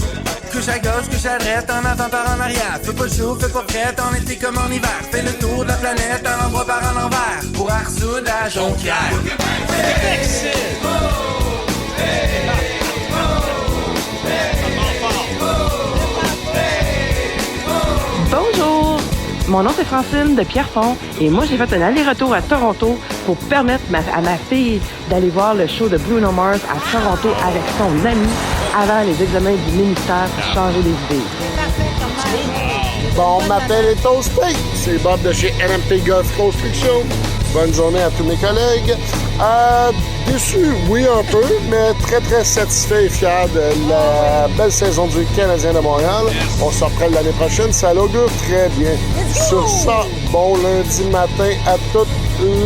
Couche à gauche, couche à droite, en avant par en arrière. Fais pas chaud, fais pas frais, en été comme en hiver. Fais le tour de la planète, en endroit par en envers. Pour Arsoud à Jonquière. Bonjour! Mon nom c'est Francine de Pierrefonds et moi j'ai fait un aller-retour à Toronto pour permettre à ma fille d'aller voir le show de Bruno Mars à Toronto avec son ami avant les examens du ministère pour changer les idées. Bon matin les toastés, c'est Bob de chez NMT Golf Construction. Bonne journée à tous mes collègues. Déçu, oui un peu, mais très très satisfait et fier de la belle saison du Canadien de Montréal. On se reprend l'année prochaine, ça l'augure très bien. Sur ça, bon lundi matin à tous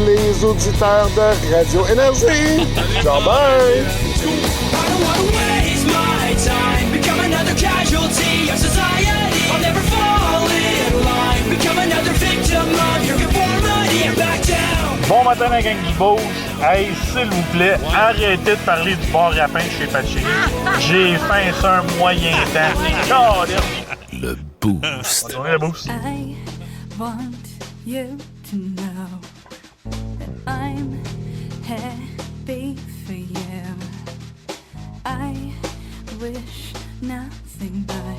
les auditeurs de Radio Énergie. Ciao, bye! Bon matin, la gang du Beauce. Hey, s'il vous plaît, arrêtez de parler du bar à pain chez Pacini. J'ai faim sur un moyen temps. Le Boost. Bonne journée, le Boost. I want you to know that I'm happy for you. I wish nothing but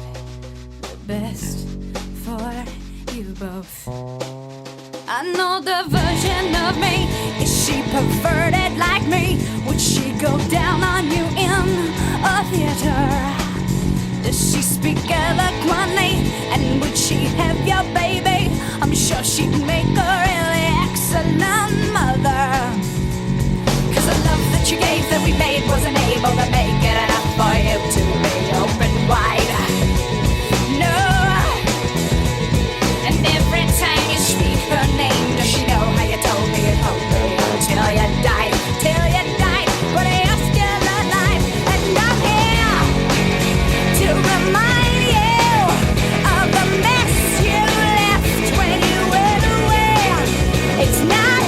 the best for you both. I know the version of me. Is she perverted like me? Would she go down on you in a theater? Does she speak eloquently? And would she have your baby? I'm sure she'd make a really excellent mother. Cause the love that you gave that we made wasn't able to make it enough for you to be open wide. No. And every time you speak her name, does she know how you told me it hoped me until you died? Till you died, but you're still alive. And I'm here to remind you of the mess you left when you went away. It's not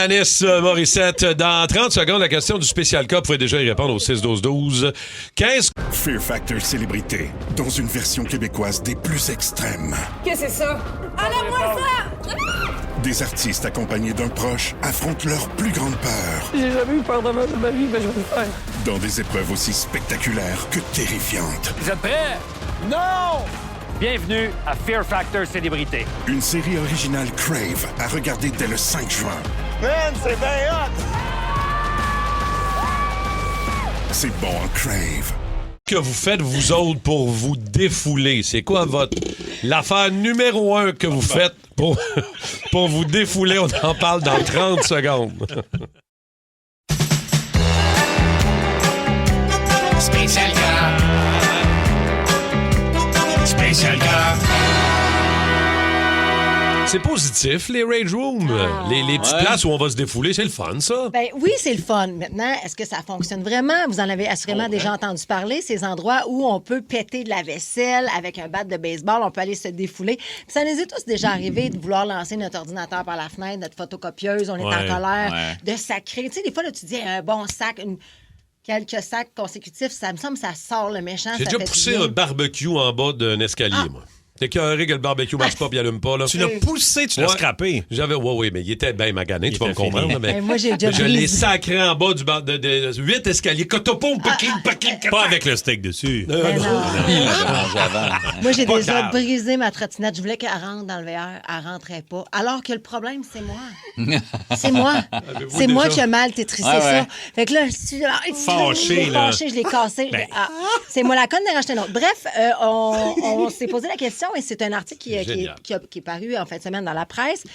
Alanis Morissette. Dans 30 secondes, la question du spécial cas, vous pouvez déjà y répondre au 6-12-12. Qu'est-ce... Fear Factor Célébrité, dans une version québécoise des plus extrêmes. Qu'est-ce que c'est ça? Enlève-moi ça! Des artistes accompagnés d'un proche affrontent leur plus grande peur. J'ai jamais eu peur de ma vie, mais je vais le faire. Dans des épreuves aussi spectaculaires que terrifiantes. Vous êtes prêts? Non! Bienvenue à Fear Factor Célébrité. Une série originale Crave à regarder dès le 5 juin. Man, c'est bien hot! C'est bon en Crave. Que vous faites, vous autres, pour vous défouler? C'est quoi l'affaire numéro 1 que vous faites pour vous défouler? On en parle dans 30 secondes. Spécial gars. Spécial gars. C'est positif, les Rage Rooms. Les petites places où on va se défouler, c'est le fun, ça. Ben oui, c'est le fun. Maintenant, est-ce que ça fonctionne vraiment? Vous en avez assurément déjà entendu parler, ces endroits où on peut péter de la vaisselle avec un bat de baseball, on peut aller se défouler. Puis ça nous est tous déjà arrivé de vouloir lancer notre ordinateur par la fenêtre, notre photocopieuse, on est en colère, de sacrer. Tu sais, des fois, là, tu dis un bon sac, quelques sacs consécutifs, ça me semble ça sort le méchant. J'ai déjà poussé un barbecue en bas d'un escalier, moi. T'es écœuré que le barbecue marche pas puis il allume pas. Là. Tu l'as poussé, tu l'as scrappé. Oui, mais il était bien magané, tu vas me comprendre. Mais moi, j'ai déjà je l'ai sacré en bas de 8 escaliers. Pas avec le steak dessus. Non. Moi, j'ai déjà brisé ma trottinette. Je voulais qu'elle rentre dans le VR. Elle rentrait pas. Alors que le problème, c'est moi. C'est moi. C'est moi qui ai mal tétrissé ça. Fait que là, je suis fâché, je l'ai cassé. C'est moi la conne de racheter un autre. Bref, on s'est posé la question et c'est un article qui est paru en fin de semaine dans la presse.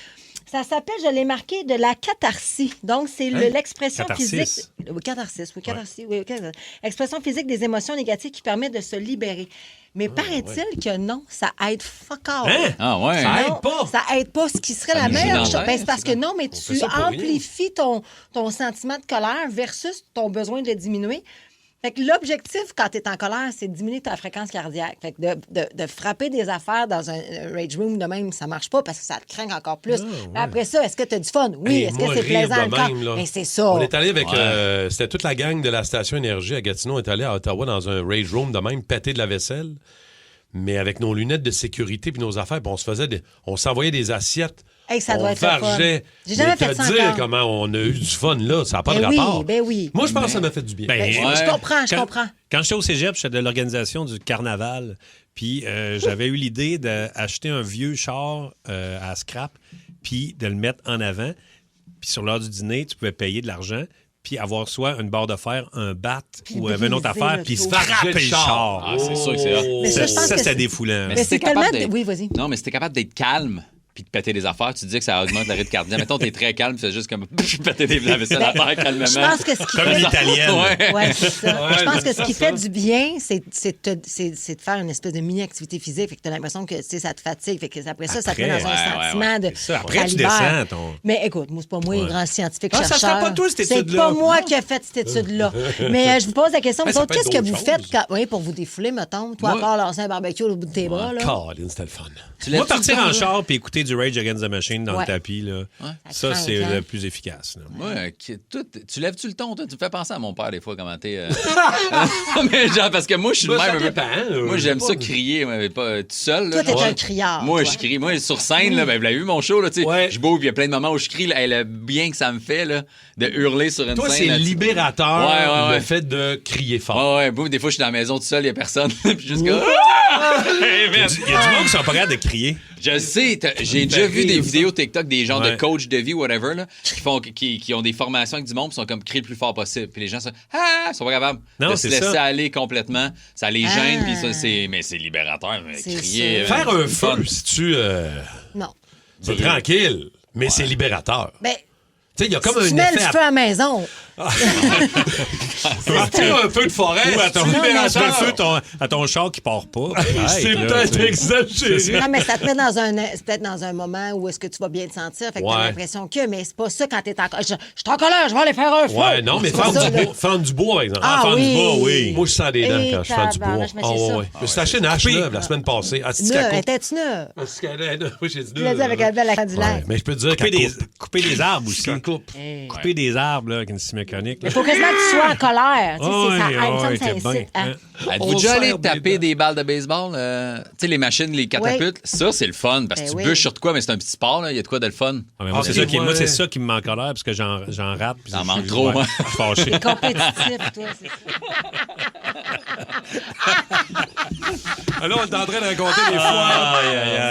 Ça s'appelle, je l'ai marqué, de la catharsis. Donc, c'est l'expression physique... Catharsis. Expression physique des émotions négatives qui permet de se libérer. Mais paraît-il que non, ça aide fuck all. Ah ouais? Ça aide pas. Ça aide pas. Ce qui serait la meilleure chose. Ben, c'est parce que non, mais tu amplifies ton sentiment de colère versus ton besoin de le diminuer. Fait que l'objectif, quand tu es en colère, c'est de diminuer ta fréquence cardiaque. Fait que de frapper des affaires dans un rage room de même, ça marche pas parce que ça te craint encore plus. Mais après ça, est-ce que tu as du fun? Oui. Est-ce que c'est plaisant encore? Mais c'est ça. On est allé avec... c'était toute la gang de la station Énergie à Gatineau. On est allé à Ottawa dans un rage room de même, péter de la vaisselle. Mais avec nos lunettes de sécurité puis nos affaires, puis on s'envoyait des assiettes. Hey, ça doit être le fun. J'ai jamais fait ça dire encore. comment on a eu du fun, là, ça n'a pas de rapport. Oui. Moi, je pense que ça m'a fait du bien. Je comprends. Quand j'étais au cégep, j'étais de l'organisation du carnaval. Puis j'avais eu l'idée d'acheter un vieux char à scrap puis de le mettre en avant. Puis sur l'heure du dîner, tu pouvais payer de l'argent puis avoir soit une barre de fer, un bat ou une autre affaire, puis se frapper le char. Ah, c'est sûr que c'est hot. Ça, c'était défoulant. Mais c'est tellement... Oui, vas-y. Non, mais si t'es capable d'être calme puis de péter des affaires, tu dis que ça augmente le rythme cardiaque. Mettons, t'es très calme, tu fais juste comme péter des vaisselle à terre calmement. Je pense que ce qui comme fait... l'italienne. Ouais, c'est ça. Je pense que ce qui fait du bien, c'est de faire une espèce de mini-activité physique. Fait que t'as l'impression que ça te fatigue. Fait que après ça, ça te met dans un sentiment de... Après, tu descends ton... Mais écoute, moi, c'est pas moi, grand scientifique chercheur. Ça serait pas toi, cette étude-là. C'est pas moi qui ai fait cette étude-là. Mais je vous pose la question, vous autres, qu'est-ce que vous faites pour vous défouler, mettons? Toi, encore lancer un barbecue au bout de tes bras, là. C'était le fun. Moi, partir en char puis écouter du Rage Against the Machine dans le tapis, là, ça, c'est le plus efficace. Tu lèves-tu le ton? Toi? Tu me fais penser à mon père, des fois, comment t'es... Mais genre, parce que moi, je suis le même. Moi, j'aime ça crier, mais pas tout seul. Toi, t'es un criard. Moi, je crie. Moi, sur scène, là, vous l'avez vu, mon show, là, tu sais, je bouge, il y a plein de moments où je crie, là, le bien que ça me fait, là, de hurler sur une scène. Toi, c'est libérateur, le fait de crier fort. Des fois, je suis dans la maison tout seul, il n'y a personne, puis juste comme... Il y a du monde qui sont pas capables de crier. Je sais, j'ai déjà vu des vidéos TikTok des gens de coach de vie, whatever, là, qui ont des formations avec du monde, qui sont comme crier le plus fort possible. Puis les gens sont pas capables de se laisser aller complètement. Ça les gêne, puis ça, mais c'est libérateur. Crier. Faire un feu, si tu. Non. C'est tranquille, mais c'est libérateur. Ben, tu sais, il y a comme si un tu mets effet. le feu à la maison. Partir un peu de forêt. Ou à ton, à ton char qui part pas. C'est peut-être exagéré. Non, mais ça te met c'est peut-être dans un moment où est-ce que tu vas bien te sentir. Fait que t'as l'impression que, mais c'est pas ça quand t'es en colère. Je suis en colère, je vais aller faire un feu. Ouais, non, mais fendre du bois, par exemple. Ah, fendre oui. du bois, oui. Moi, je sens des dents quand je fends du bois. Je me suis acheté une hache neuve la semaine passée. Étais-tu neuve? Oui, j'ai dit Tu l'as dit avec un bel accent du lac. Mais je peux te dire couper des arbres aussi. Couper des arbres là, avec une scie mécanique. Il faut quasiment que tu sois en colère. Ça incite. Êtes-vous déjà allé taper des balles de baseball? Tu sais, les machines, les catapultes? Ça, c'est le fun parce que tu bûches sur de quoi, mais c'est un petit sport. Là. Il y a de quoi de le fun. Moi, c'est ça qui me met en colère parce que j'en rate. J'en manque trop, moi. Je suis fâché. C'est compétitif, toi. Alors, on est en train de raconter les fois.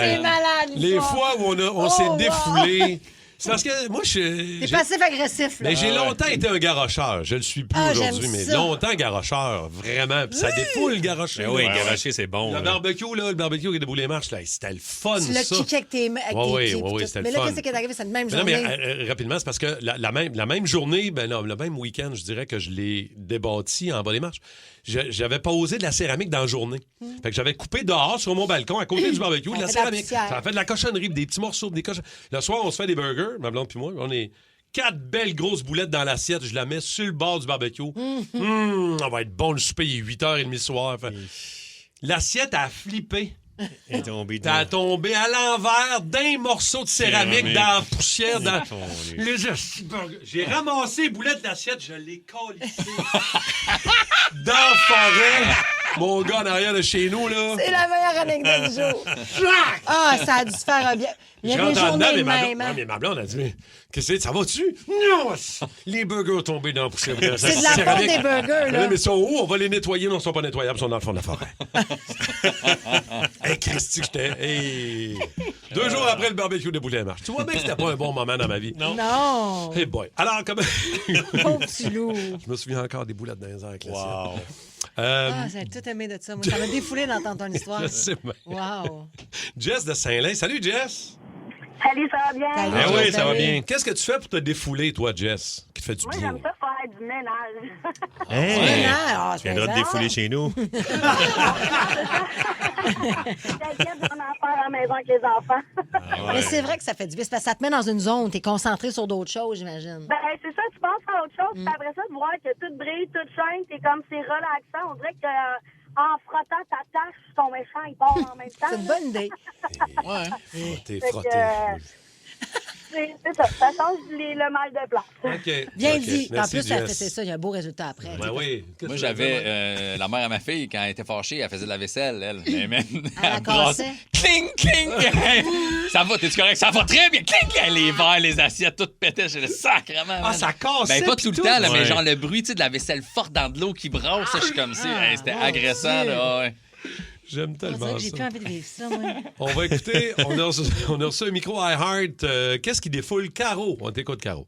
C'est malade. Les fois où on s'est défoulé. C'est parce que moi, T'es passif-agressif, là. Mais j'ai longtemps été un garocheur. Je le suis plus aujourd'hui, mais longtemps garocheur. Vraiment. Puis ça défoule, garocher. Oui, garocher, c'est bon. Le barbecue, là, le barbecue qui déboule les marches, là, c'était le fun, tu l'as kické avec tes pieds. Oui, c'était le fun. Mais là, qu'est-ce qui est arrivé cette même journée? Non, mais rapidement, c'est parce que la même journée, le même week-end, je dirais que je l'ai débâti en bas des marches. J'avais posé de la céramique dans la journée. Fait que j'avais coupé dehors sur mon balcon à côté du barbecue de la céramique. Ça a fait de la cochonnerie, des petits morceaux, des cochons. Le soir, on se fait des burgers, ma blonde puis moi. On est 4 belles grosses boulettes dans l'assiette. Je la mets sur le bord du barbecue. On va être bon le souper, il est 8h30 le soir. L'assiette a flippé. T'as tombé à l'envers d'un morceau de céramique dans la poussière. J'ai ramassé les boulettes de l'assiette, je l'ai collissé dans la forêt. Mon gars en arrière de chez nous, là. C'est la meilleure anecdote du jour. Ça a dû se faire bien. Il y a des journées de même. Mais ma blonde a dit, mais qu'est-ce que c'est? Ça va-tu? Non! Les burgers ont tombé dans la poussière. C'est de la faute des burgers, là. Mais ils sont où? On va les nettoyer. Non, ils ne sont pas nettoyables. Ils sont dans le fond de la forêt. Hey, Christy, j'étais... Hey. 2 jours après le barbecue de boulet marche. Tu vois bien que c'était pas un bon moment dans ma vie. Non. Hey boy. Alors, comme... Pauvre petit loup. Je me souviens encore des boulettes dans les airs avec wow. J'ai tout aimé de ça. Moi, ça m'a défoulé d'entendre ton histoire. Je sais bien. Wow. Jess de Saint-Lin. Salut, Jess. Salut, ça va bien? Salut, oui, ça va bien. Qu'est-ce que tu fais pour te défouler, toi, Jess? Qui te fait du bien? Moi, j'aime ça faire du ménage. Tu viendras te défouler chez nous. T'inquiète, on en faire à la maison avec les enfants. Mais c'est vrai que ça fait du bien. Parce que ça te met dans une zone. T'es concentré sur d'autres choses, j'imagine. Ben, c'est ça, tu penses à autre chose. Puis après ça, de voir que tout brille, tout chaîne, t'es comme, c'est relaxant. On dirait que... en frottant ta tâche, ton méchant, il part en même temps. C'est une bonne idée. T'es frotté. C'est ça. Ça change le mal de place. OK. Bien dit. Merci, en plus, Jess. c'est ça. Il y a un beau résultat après. Ben oui. Moi, j'avais la mère à ma fille, quand elle était fâchée, elle faisait de la vaisselle, elle. Mais elle cassait. Cling, cling! Ça va, t'es-tu correct? Ça va très bien. Cling! Les verres, les assiettes, tout pétait. J'ai le sacrement. Ah, ça casse. Ben, pas tout le temps, là, mais genre le bruit, tu sais, de la vaisselle forte dans de l'eau qui brasse. Je suis comme ça. C'était agressant, là. Ouais. J'aime tellement ça. J'ai plus envie de vivre ça, moi. On va écouter. On a reçu un micro iHeart. Qu'est-ce qui défoule? Caro. On t'écoute, Caro.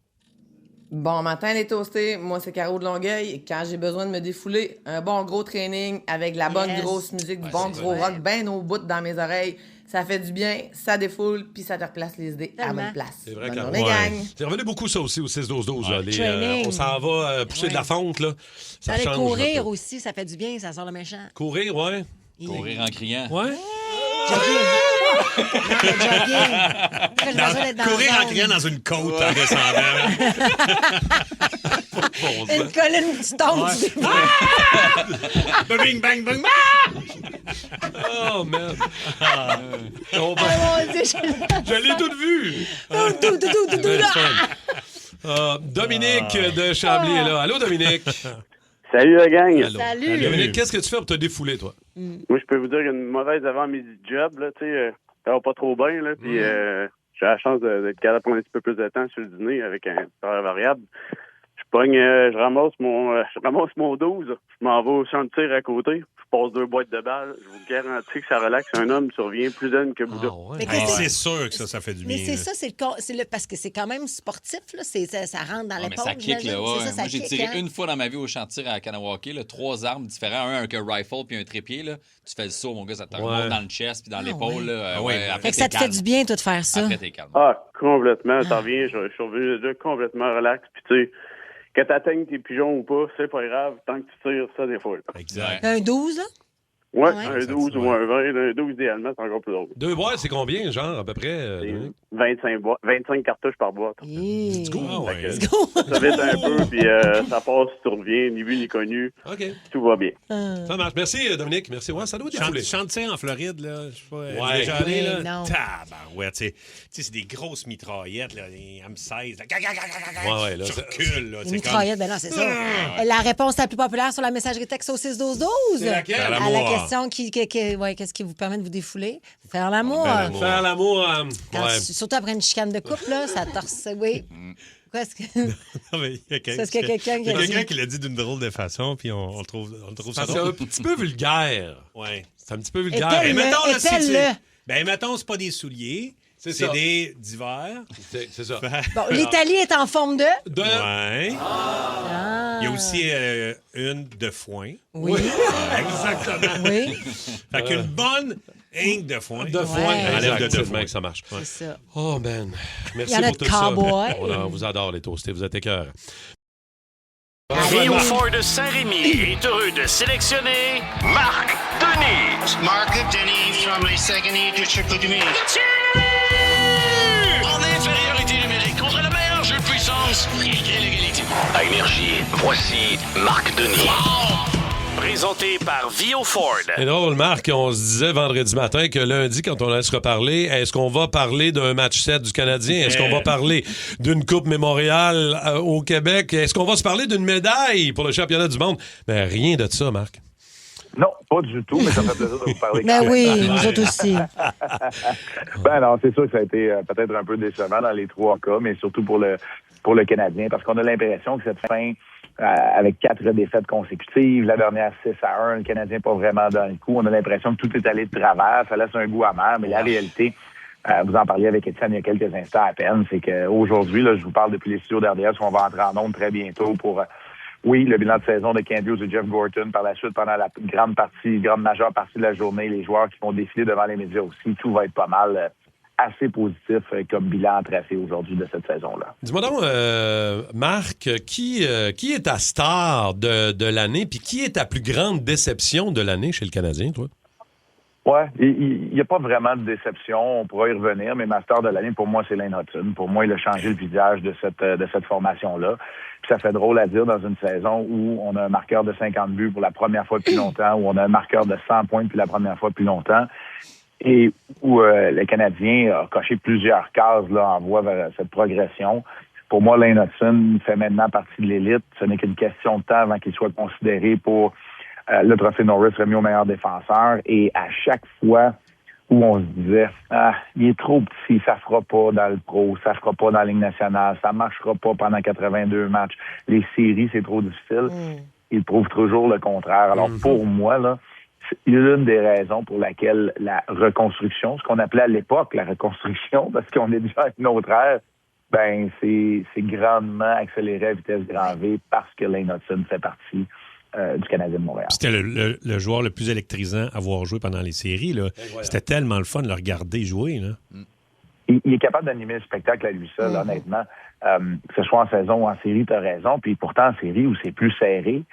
Bon matin, les toastés. Moi, c'est Caro de Longueuil. Quand j'ai besoin de me défouler, un bon gros training avec de la bonne grosse musique, du bon gros rock, bien au bout dans mes oreilles. Ça fait du bien, ça défoule, puis ça te replace les idées à la bonne place. C'est vrai, bonne Caro. journée, gang. C'est revenu beaucoup, ça aussi, au 6-12-12. On s'en va pousser de la fonte, là. Ça Aller change courir un peu. aussi, ça fait du bien, ça sort le méchant. Courir, ouais. Courir en criant. Ouais. Courir en criant dans une côte en descendant. Une colline qui tombe du Bing, bang, bang, Oh, man. Je l'ai toute vue. Dominique de Chambly est là. Allô, Dominique. Salut, la gang. Allô. Salut. Dominique, qu'est-ce que tu fais pour te défouler, toi? Moi, je peux vous dire qu'il y a une mauvaise avant-midi job, là, tu sais, ça va pas trop bien, là, puis j'ai la chance d'être capable de prendre un petit peu plus de temps sur le dîner avec un salaire variable. Je ramasse mon 12, je m'en vais au champ de tir à côté, je passe 2 boîtes de balles, je vous garantis que ça relaxe un homme, ça revient plus jeune que Bouddha. C'est sûr que ça fait du bien. Mais c'est ça, parce que c'est quand même sportif, là. Ça rentre dans l'épaule. Mais ça kick, là, ouais. Ça Moi, j'ai kick, tiré une fois dans ma vie au champ de tir à Kanawake, là, 3 armes différentes, un avec un rifle puis un trépied, là. Tu fais le saut, mon gars, ça te remonte dans le chest puis dans l'épaule, là. Fait que ça te fait du bien, toi, de faire ça. Après, t'es calme. Ah, complètement, ça revient, je suis revenu complètement relax, puis tu sais, Que tu atteignes tes pigeons ou pas, c'est pas grave, tant que tu tires, ça des fois. Exact. Un 12, là? Ouais, Ouais. un 12 ou un 20. Un 12, idéalement, c'est encore plus drôle. 2 boîtes, c'est combien, genre, à peu près? 25 cartouches par boîte. Let's go! Ça vite un peu, puis ça passe, tu reviens, ni vu ni connu. OK. Tout va bien. Ça marche. Merci, Dominique. Merci. Ouais, ça doit être défoulé. Chante ça en Floride, là. Je sais pas. Ouais. Déjà allé, là. Non. Ouais, tu sais, c'est des grosses mitraillettes, là. Les M16. Là. Ouais, là. Tu recules, là. Une mitraillette, ben non, c'est ça. La réponse la plus populaire sur la messagerie texte au 6-12-12. C'est laquelle? À la question qu'est-ce qui vous permet de vous défouler? Faire l'amour. Faire l'amour. Surtout après une chicane de couple, là, ça torse. Oui. Quoi, est-ce que... Non, mais il y a C'est ce que quelqu'un qui a dit. qui l'a dit d'une drôle de façon, puis on le trouve ça C'est drôle. un petit peu vulgaire. Ouais. C'est un petit peu vulgaire. Est-elle- mettons, là, est-elle- mettons, c'est pas des souliers. C'est ça. des d'hiver. C'est ça. Bon, l'Italie est en forme de... Ouais. Ah. Il y a aussi une de foin. Oui. Exactement. Oui. Fait qu'une bonne ing de foin. De foin. Ouais. Enlève de Exactement foin. que ça marche. C'est ça. Oh, man. Merci Il y en a pour de tout ça. cowboys. On vous adore, les toastés. Vous êtes écœurs. Rio Ford de Saint-Rémy est heureux de sélectionner Marc Denis. Mark Denis from les Saguenay du Chicoutimi. En infériorité numérique contre le meilleur jeu de puissance et l'égalité. À Énergie, voici Marc Denis. Présenté par Vio Ford. C'est drôle, Marc, on se disait vendredi matin que lundi, quand on allait se reparler, est-ce qu'on va parler d'un match 7 du Canadien? Est-ce qu'on va parler d'une Coupe Mémorial au Québec? Est-ce qu'on va se parler d'une médaille pour le championnat du monde? Mais rien de ça, Marc. Non, pas du tout, mais ça me fait plaisir de vous parler. Ben oui, nous autres aussi. Ben non, c'est sûr que ça a été peut-être un peu décevant dans les 3 cas, mais surtout pour le Canadien, parce qu'on a l'impression que cette fin, avec 4 défaites consécutives, la dernière 6-1, le Canadien pas vraiment dans le coup, on a l'impression que tout est allé de travers, ça laisse un goût amer, mais la réalité, vous en parliez avec Étienne il y a quelques instants à peine, c'est qu'aujourd'hui, là, je vous parle depuis les studios d'RDS, on va entrer en ondes très bientôt pour... oui, le bilan de saison de Kent Hughes et Jeff Gorton. Par la suite, pendant la grande majeure partie de la journée, les joueurs qui vont défiler devant les médias aussi, tout va être pas mal assez positif comme bilan tracé aujourd'hui de cette saison-là. Dis-moi donc, Marc, qui est ta star de l'année, puis qui est ta plus grande déception de l'année chez le Canadien, toi? Ouais, il n'y a pas vraiment de déception, on pourra y revenir, mais ma star de l'année, pour moi, c'est Lane Hutton. Pour moi, il a changé le visage de cette formation-là. Puis ça fait drôle à dire dans une saison où on a un marqueur de 50 buts pour la première fois depuis longtemps, où on a un marqueur de 100 points depuis la première fois depuis longtemps, et où le Canadien a coché plusieurs cases là, en voie vers cette progression. Pour moi, Lane Hutton fait maintenant partie de l'élite. Ce n'est qu'une question de temps avant qu'il soit considéré pour le trophée Norris remis au meilleur défenseur. Et à chaque fois où on se disait il est trop petit, ça fera pas dans le pro, ça fera pas dans la Ligue nationale, ça marchera pas pendant 82 matchs, les séries, c'est trop difficile. Il prouve toujours le contraire. Alors pour moi, là, c'est l'une des raisons pour laquelle la reconstruction, ce qu'on appelait à l'époque la reconstruction, parce qu'on est déjà à une autre ère, ben c'est grandement accéléré à vitesse grand V parce que Lane Hutton fait partie du Canadien de Montréal. C'était le joueur le plus électrisant à avoir joué pendant les séries. Là. C'était tellement le fun de le regarder jouer. Là. Il est capable d'animer le spectacle à lui seul, honnêtement. Que ce soit en saison ou en série, tu as raison. Puis pourtant, en série où c'est plus serré,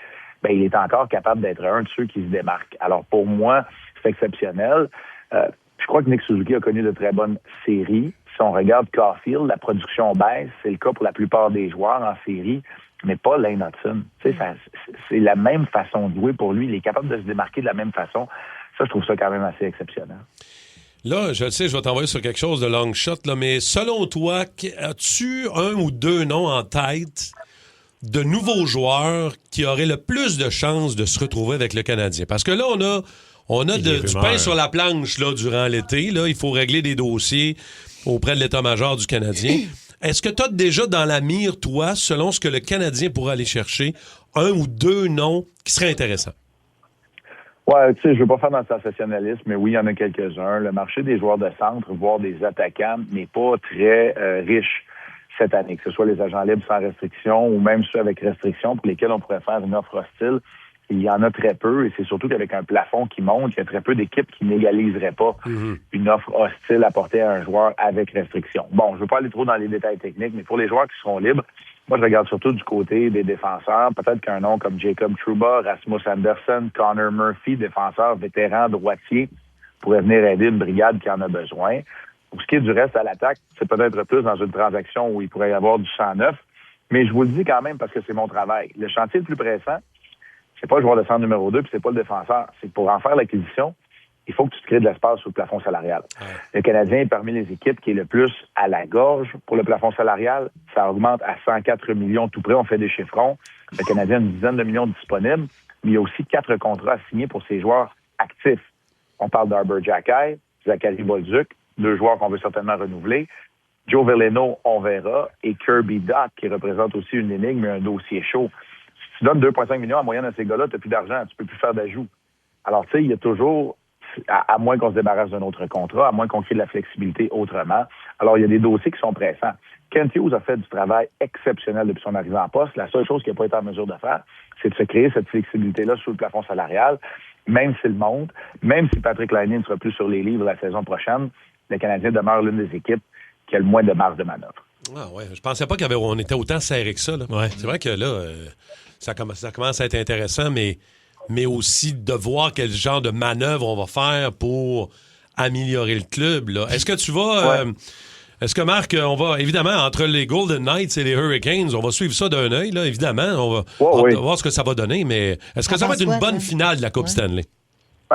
ben, il est encore capable d'être un de ceux qui se démarquent. Alors pour moi, c'est exceptionnel. Je crois que Nick Suzuki a connu de très bonnes séries. Si on regarde Caulfield, la production baisse. C'est le cas pour la plupart des joueurs en série, mais pas Lane Hutton. C'est la même façon de jouer pour lui. Il est capable de se démarquer de la même façon. Ça, je trouve ça quand même assez exceptionnel. Là, je sais, je vais t'envoyer sur quelque chose de long shot, là, mais selon toi, as-tu un ou deux noms en tête de nouveaux joueurs qui auraient le plus de chances de se retrouver avec le Canadien? Parce que là, on a du pain sur la planche là, durant l'été. Là, il faut régler des dossiers auprès de l'état-major du Canadien. Est-ce que tu as déjà dans la mire, toi, selon ce que le Canadien pourrait aller chercher, un ou deux noms qui seraient intéressants? Ouais, tu sais, je veux pas faire dans le sensationnalisme, mais oui, il y en a quelques-uns. Le marché des joueurs de centre, voire des attaquants, n'est pas très riche cette année, que ce soit les agents libres sans restriction ou même ceux avec restriction pour lesquels on pourrait faire une offre hostile. Il y en a très peu, et c'est surtout qu'avec un plafond qui monte, il y a très peu d'équipes qui n'égaliseraient pas une offre hostile apportée à un joueur avec restriction. Bon, je ne veux pas aller trop dans les détails techniques, mais pour les joueurs qui seront libres, Moi, je regarde surtout du côté des défenseurs. Peut-être qu'un nom comme Jacob Trouba, Rasmus Anderson, Connor Murphy, défenseurs vétérans droitiers, pourrait venir aider une brigade qui en a besoin. Pour ce qui est du reste à l'attaque, c'est peut-être plus dans une transaction où il pourrait y avoir du 109. Mais je vous le dis quand même parce que c'est mon travail. Le chantier le plus pressant, c'est pas le joueur de centre numéro 2 puis c'est pas le défenseur. C'est que pour en faire l'acquisition, il faut que tu te crées de l'espace sur le plafond salarial. Ouais. Le Canadien est parmi les équipes qui est le plus à la gorge pour le plafond salarial. Ça augmente à 104 millions tout près. On fait des chiffrons. Le Canadien a une dizaine de millions disponibles, mais il y a aussi 4 contrats à signer pour ses joueurs actifs. On parle d'Arber Xhekaj, Zachary Bolduc, 2 joueurs qu'on veut certainement renouveler. Joe Veleno, on verra. Et Kirby Dach, qui représente aussi une énigme et un dossier chaud. Si tu donnes 2,5 millions en moyenne à ces gars-là, tu n'as plus d'argent, tu peux plus faire d'ajouts. Alors, tu sais, il y a toujours... À moins qu'on se débarrasse d'un autre contrat, à moins qu'on crée de la flexibilité autrement. Alors, il y a des dossiers qui sont pressants. Kent Hughes a fait du travail exceptionnel depuis son arrivée en poste. La seule chose qu'il n'a pas été en mesure de faire, c'est de se créer cette flexibilité-là sous le plafond salarial. Même s'il monte, même si Patrick Laine ne sera plus sur les livres la saison prochaine, le Canadien demeure l'une des équipes qui a le moins de marge de manœuvre. Ah ouais, je pensais pas qu'on était autant serré que ça. Là. Ouais. C'est vrai que là, ça commence à être intéressant, mais aussi de voir quel genre de manœuvre on va faire pour améliorer le club. Là. Est-ce que tu vas... est-ce que, Marc, on va... Évidemment, entre les Golden Knights et les Hurricanes, on va suivre ça d'un œil, là, évidemment. On va voir ce que ça va donner, mais est-ce que ça va être une bonne finale de la Coupe Stanley?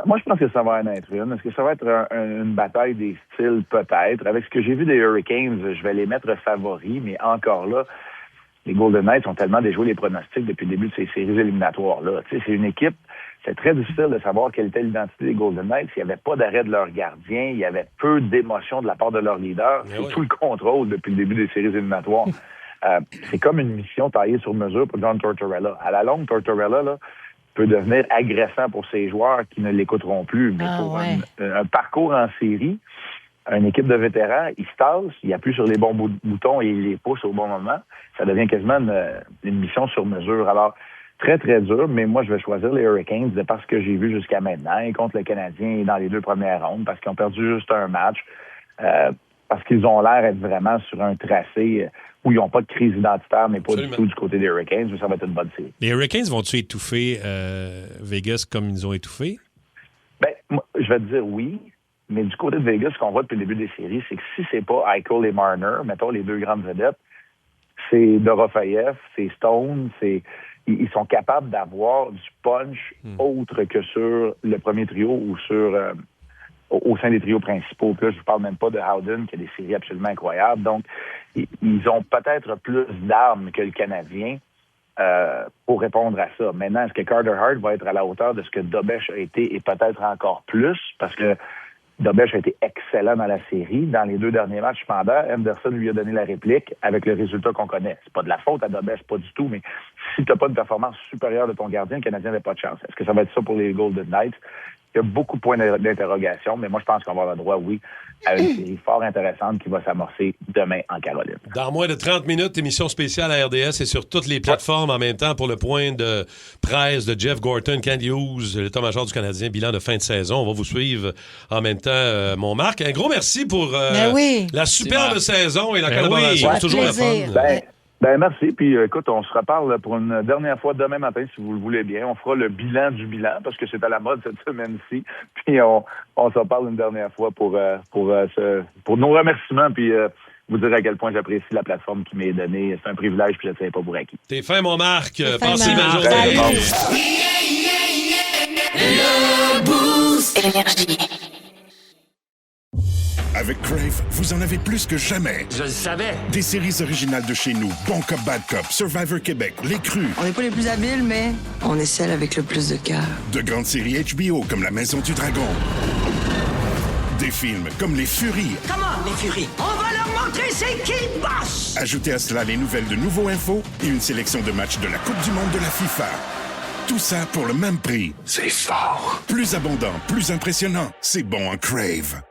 Moi, je pense que ça va en être une. Est-ce que ça va être une bataille des styles? Peut-être. Avec ce que j'ai vu des Hurricanes, je vais les mettre favoris, mais encore là, les Golden Knights ont tellement déjoué les pronostics depuis le début de ces séries éliminatoires-là. Tu sais, c'est une équipe, c'est très difficile de savoir quelle était l'identité des Golden Knights. Il n'y avait pas d'arrêt de leur gardien, il y avait peu d'émotion de la part de leur leader. C'est tout le contrôle depuis le début des séries éliminatoires. C'est comme une mission taillée sur mesure pour John Tortorella. À la longue, Tortorella là, peut devenir agressant pour ses joueurs qui ne l'écouteront plus. Mais pour un parcours en série, une équipe de vétérans, il se tasse, il appuie sur les bons boutons et il les pousse au bon moment. Ça devient quasiment une mission sur mesure. Alors, très, très dur, mais moi, je vais choisir les Hurricanes de parce que j'ai vu jusqu'à maintenant et contre le Canadien dans les 2 premières rondes, parce qu'ils ont perdu juste un match, parce qu'ils ont l'air d'être vraiment sur un tracé où ils n'ont pas de crise identitaire, mais pas du tout du côté des Hurricanes, mais ça va être une bonne série. Les Hurricanes vont-tu étouffer Vegas comme ils ont étouffé? Bien, moi, je vais te dire oui. Mais du côté de Vegas, ce qu'on voit depuis le début des séries, c'est que si c'est pas Eichel et Marner, mettons les 2 grandes vedettes, c'est Dorofeyev, c'est Stone, ils sont capables d'avoir du punch autre que sur le premier trio ou sur au sein des trios principaux. Puis là, je vous parle même pas de Howden, qui a des séries absolument incroyables. Donc, ils ont peut-être plus d'armes que le Canadien pour répondre à ça. Maintenant, est-ce que Carter Hart va être à la hauteur de ce que Dobeš a été et peut-être encore plus? Parce que Dobeš a été excellent dans la série. Dans les 2 derniers matchs, Anderson lui a donné la réplique avec le résultat qu'on connaît. C'est pas de la faute à Dobeš, pas du tout, mais si tu n'as pas une performance supérieure de ton gardien, le Canadien n'a pas de chance. Est-ce que ça va être ça pour les Golden Knights? Il y a beaucoup de points d'interrogation, mais moi, je pense qu'on va avoir le droit, oui, à une série fort intéressante qui va s'amorcer demain en Caroline. Dans moins de 30 minutes, émission spéciale à RDS et sur toutes les plateformes en même temps pour le point de presse de Jeff Gorton, Kent Hughes, l'état-major du Canadien, bilan de fin de saison. On va vous suivre en même temps, mon Marc. Un gros merci pour la superbe saison et la collaboration. C'est toujours le fun. Ben merci. Puis écoute, on se reparle pour une dernière fois demain matin, si vous le voulez bien. On fera le bilan du bilan, parce que c'est à la mode cette semaine-ci. Puis on se reparle une dernière fois pour nos remerciements, puis vous dire à quel point j'apprécie la plateforme qui m'est donnée. C'est un privilège, puis je ne tiens pas pour acquis. T'es fin, mon Marc. Passez une bonne journée. Le Boost Énergie. Avec Crave, vous en avez plus que jamais. Je le savais. Des séries originales de chez nous, Bon Cop, Bad Cop, Survivor Québec, Les Crus. On n'est pas les plus habiles, mais on est celles avec le plus de cœur. De grandes séries HBO comme La Maison du Dragon. Des films comme Les Furies. Comment, les Furies? On va leur montrer c'est qui le boss! Ajoutez à cela les nouvelles de Nouveau Info et une sélection de matchs de la Coupe du monde de la FIFA. Tout ça pour le même prix. C'est fort. Plus abondant, plus impressionnant. C'est bon en Crave.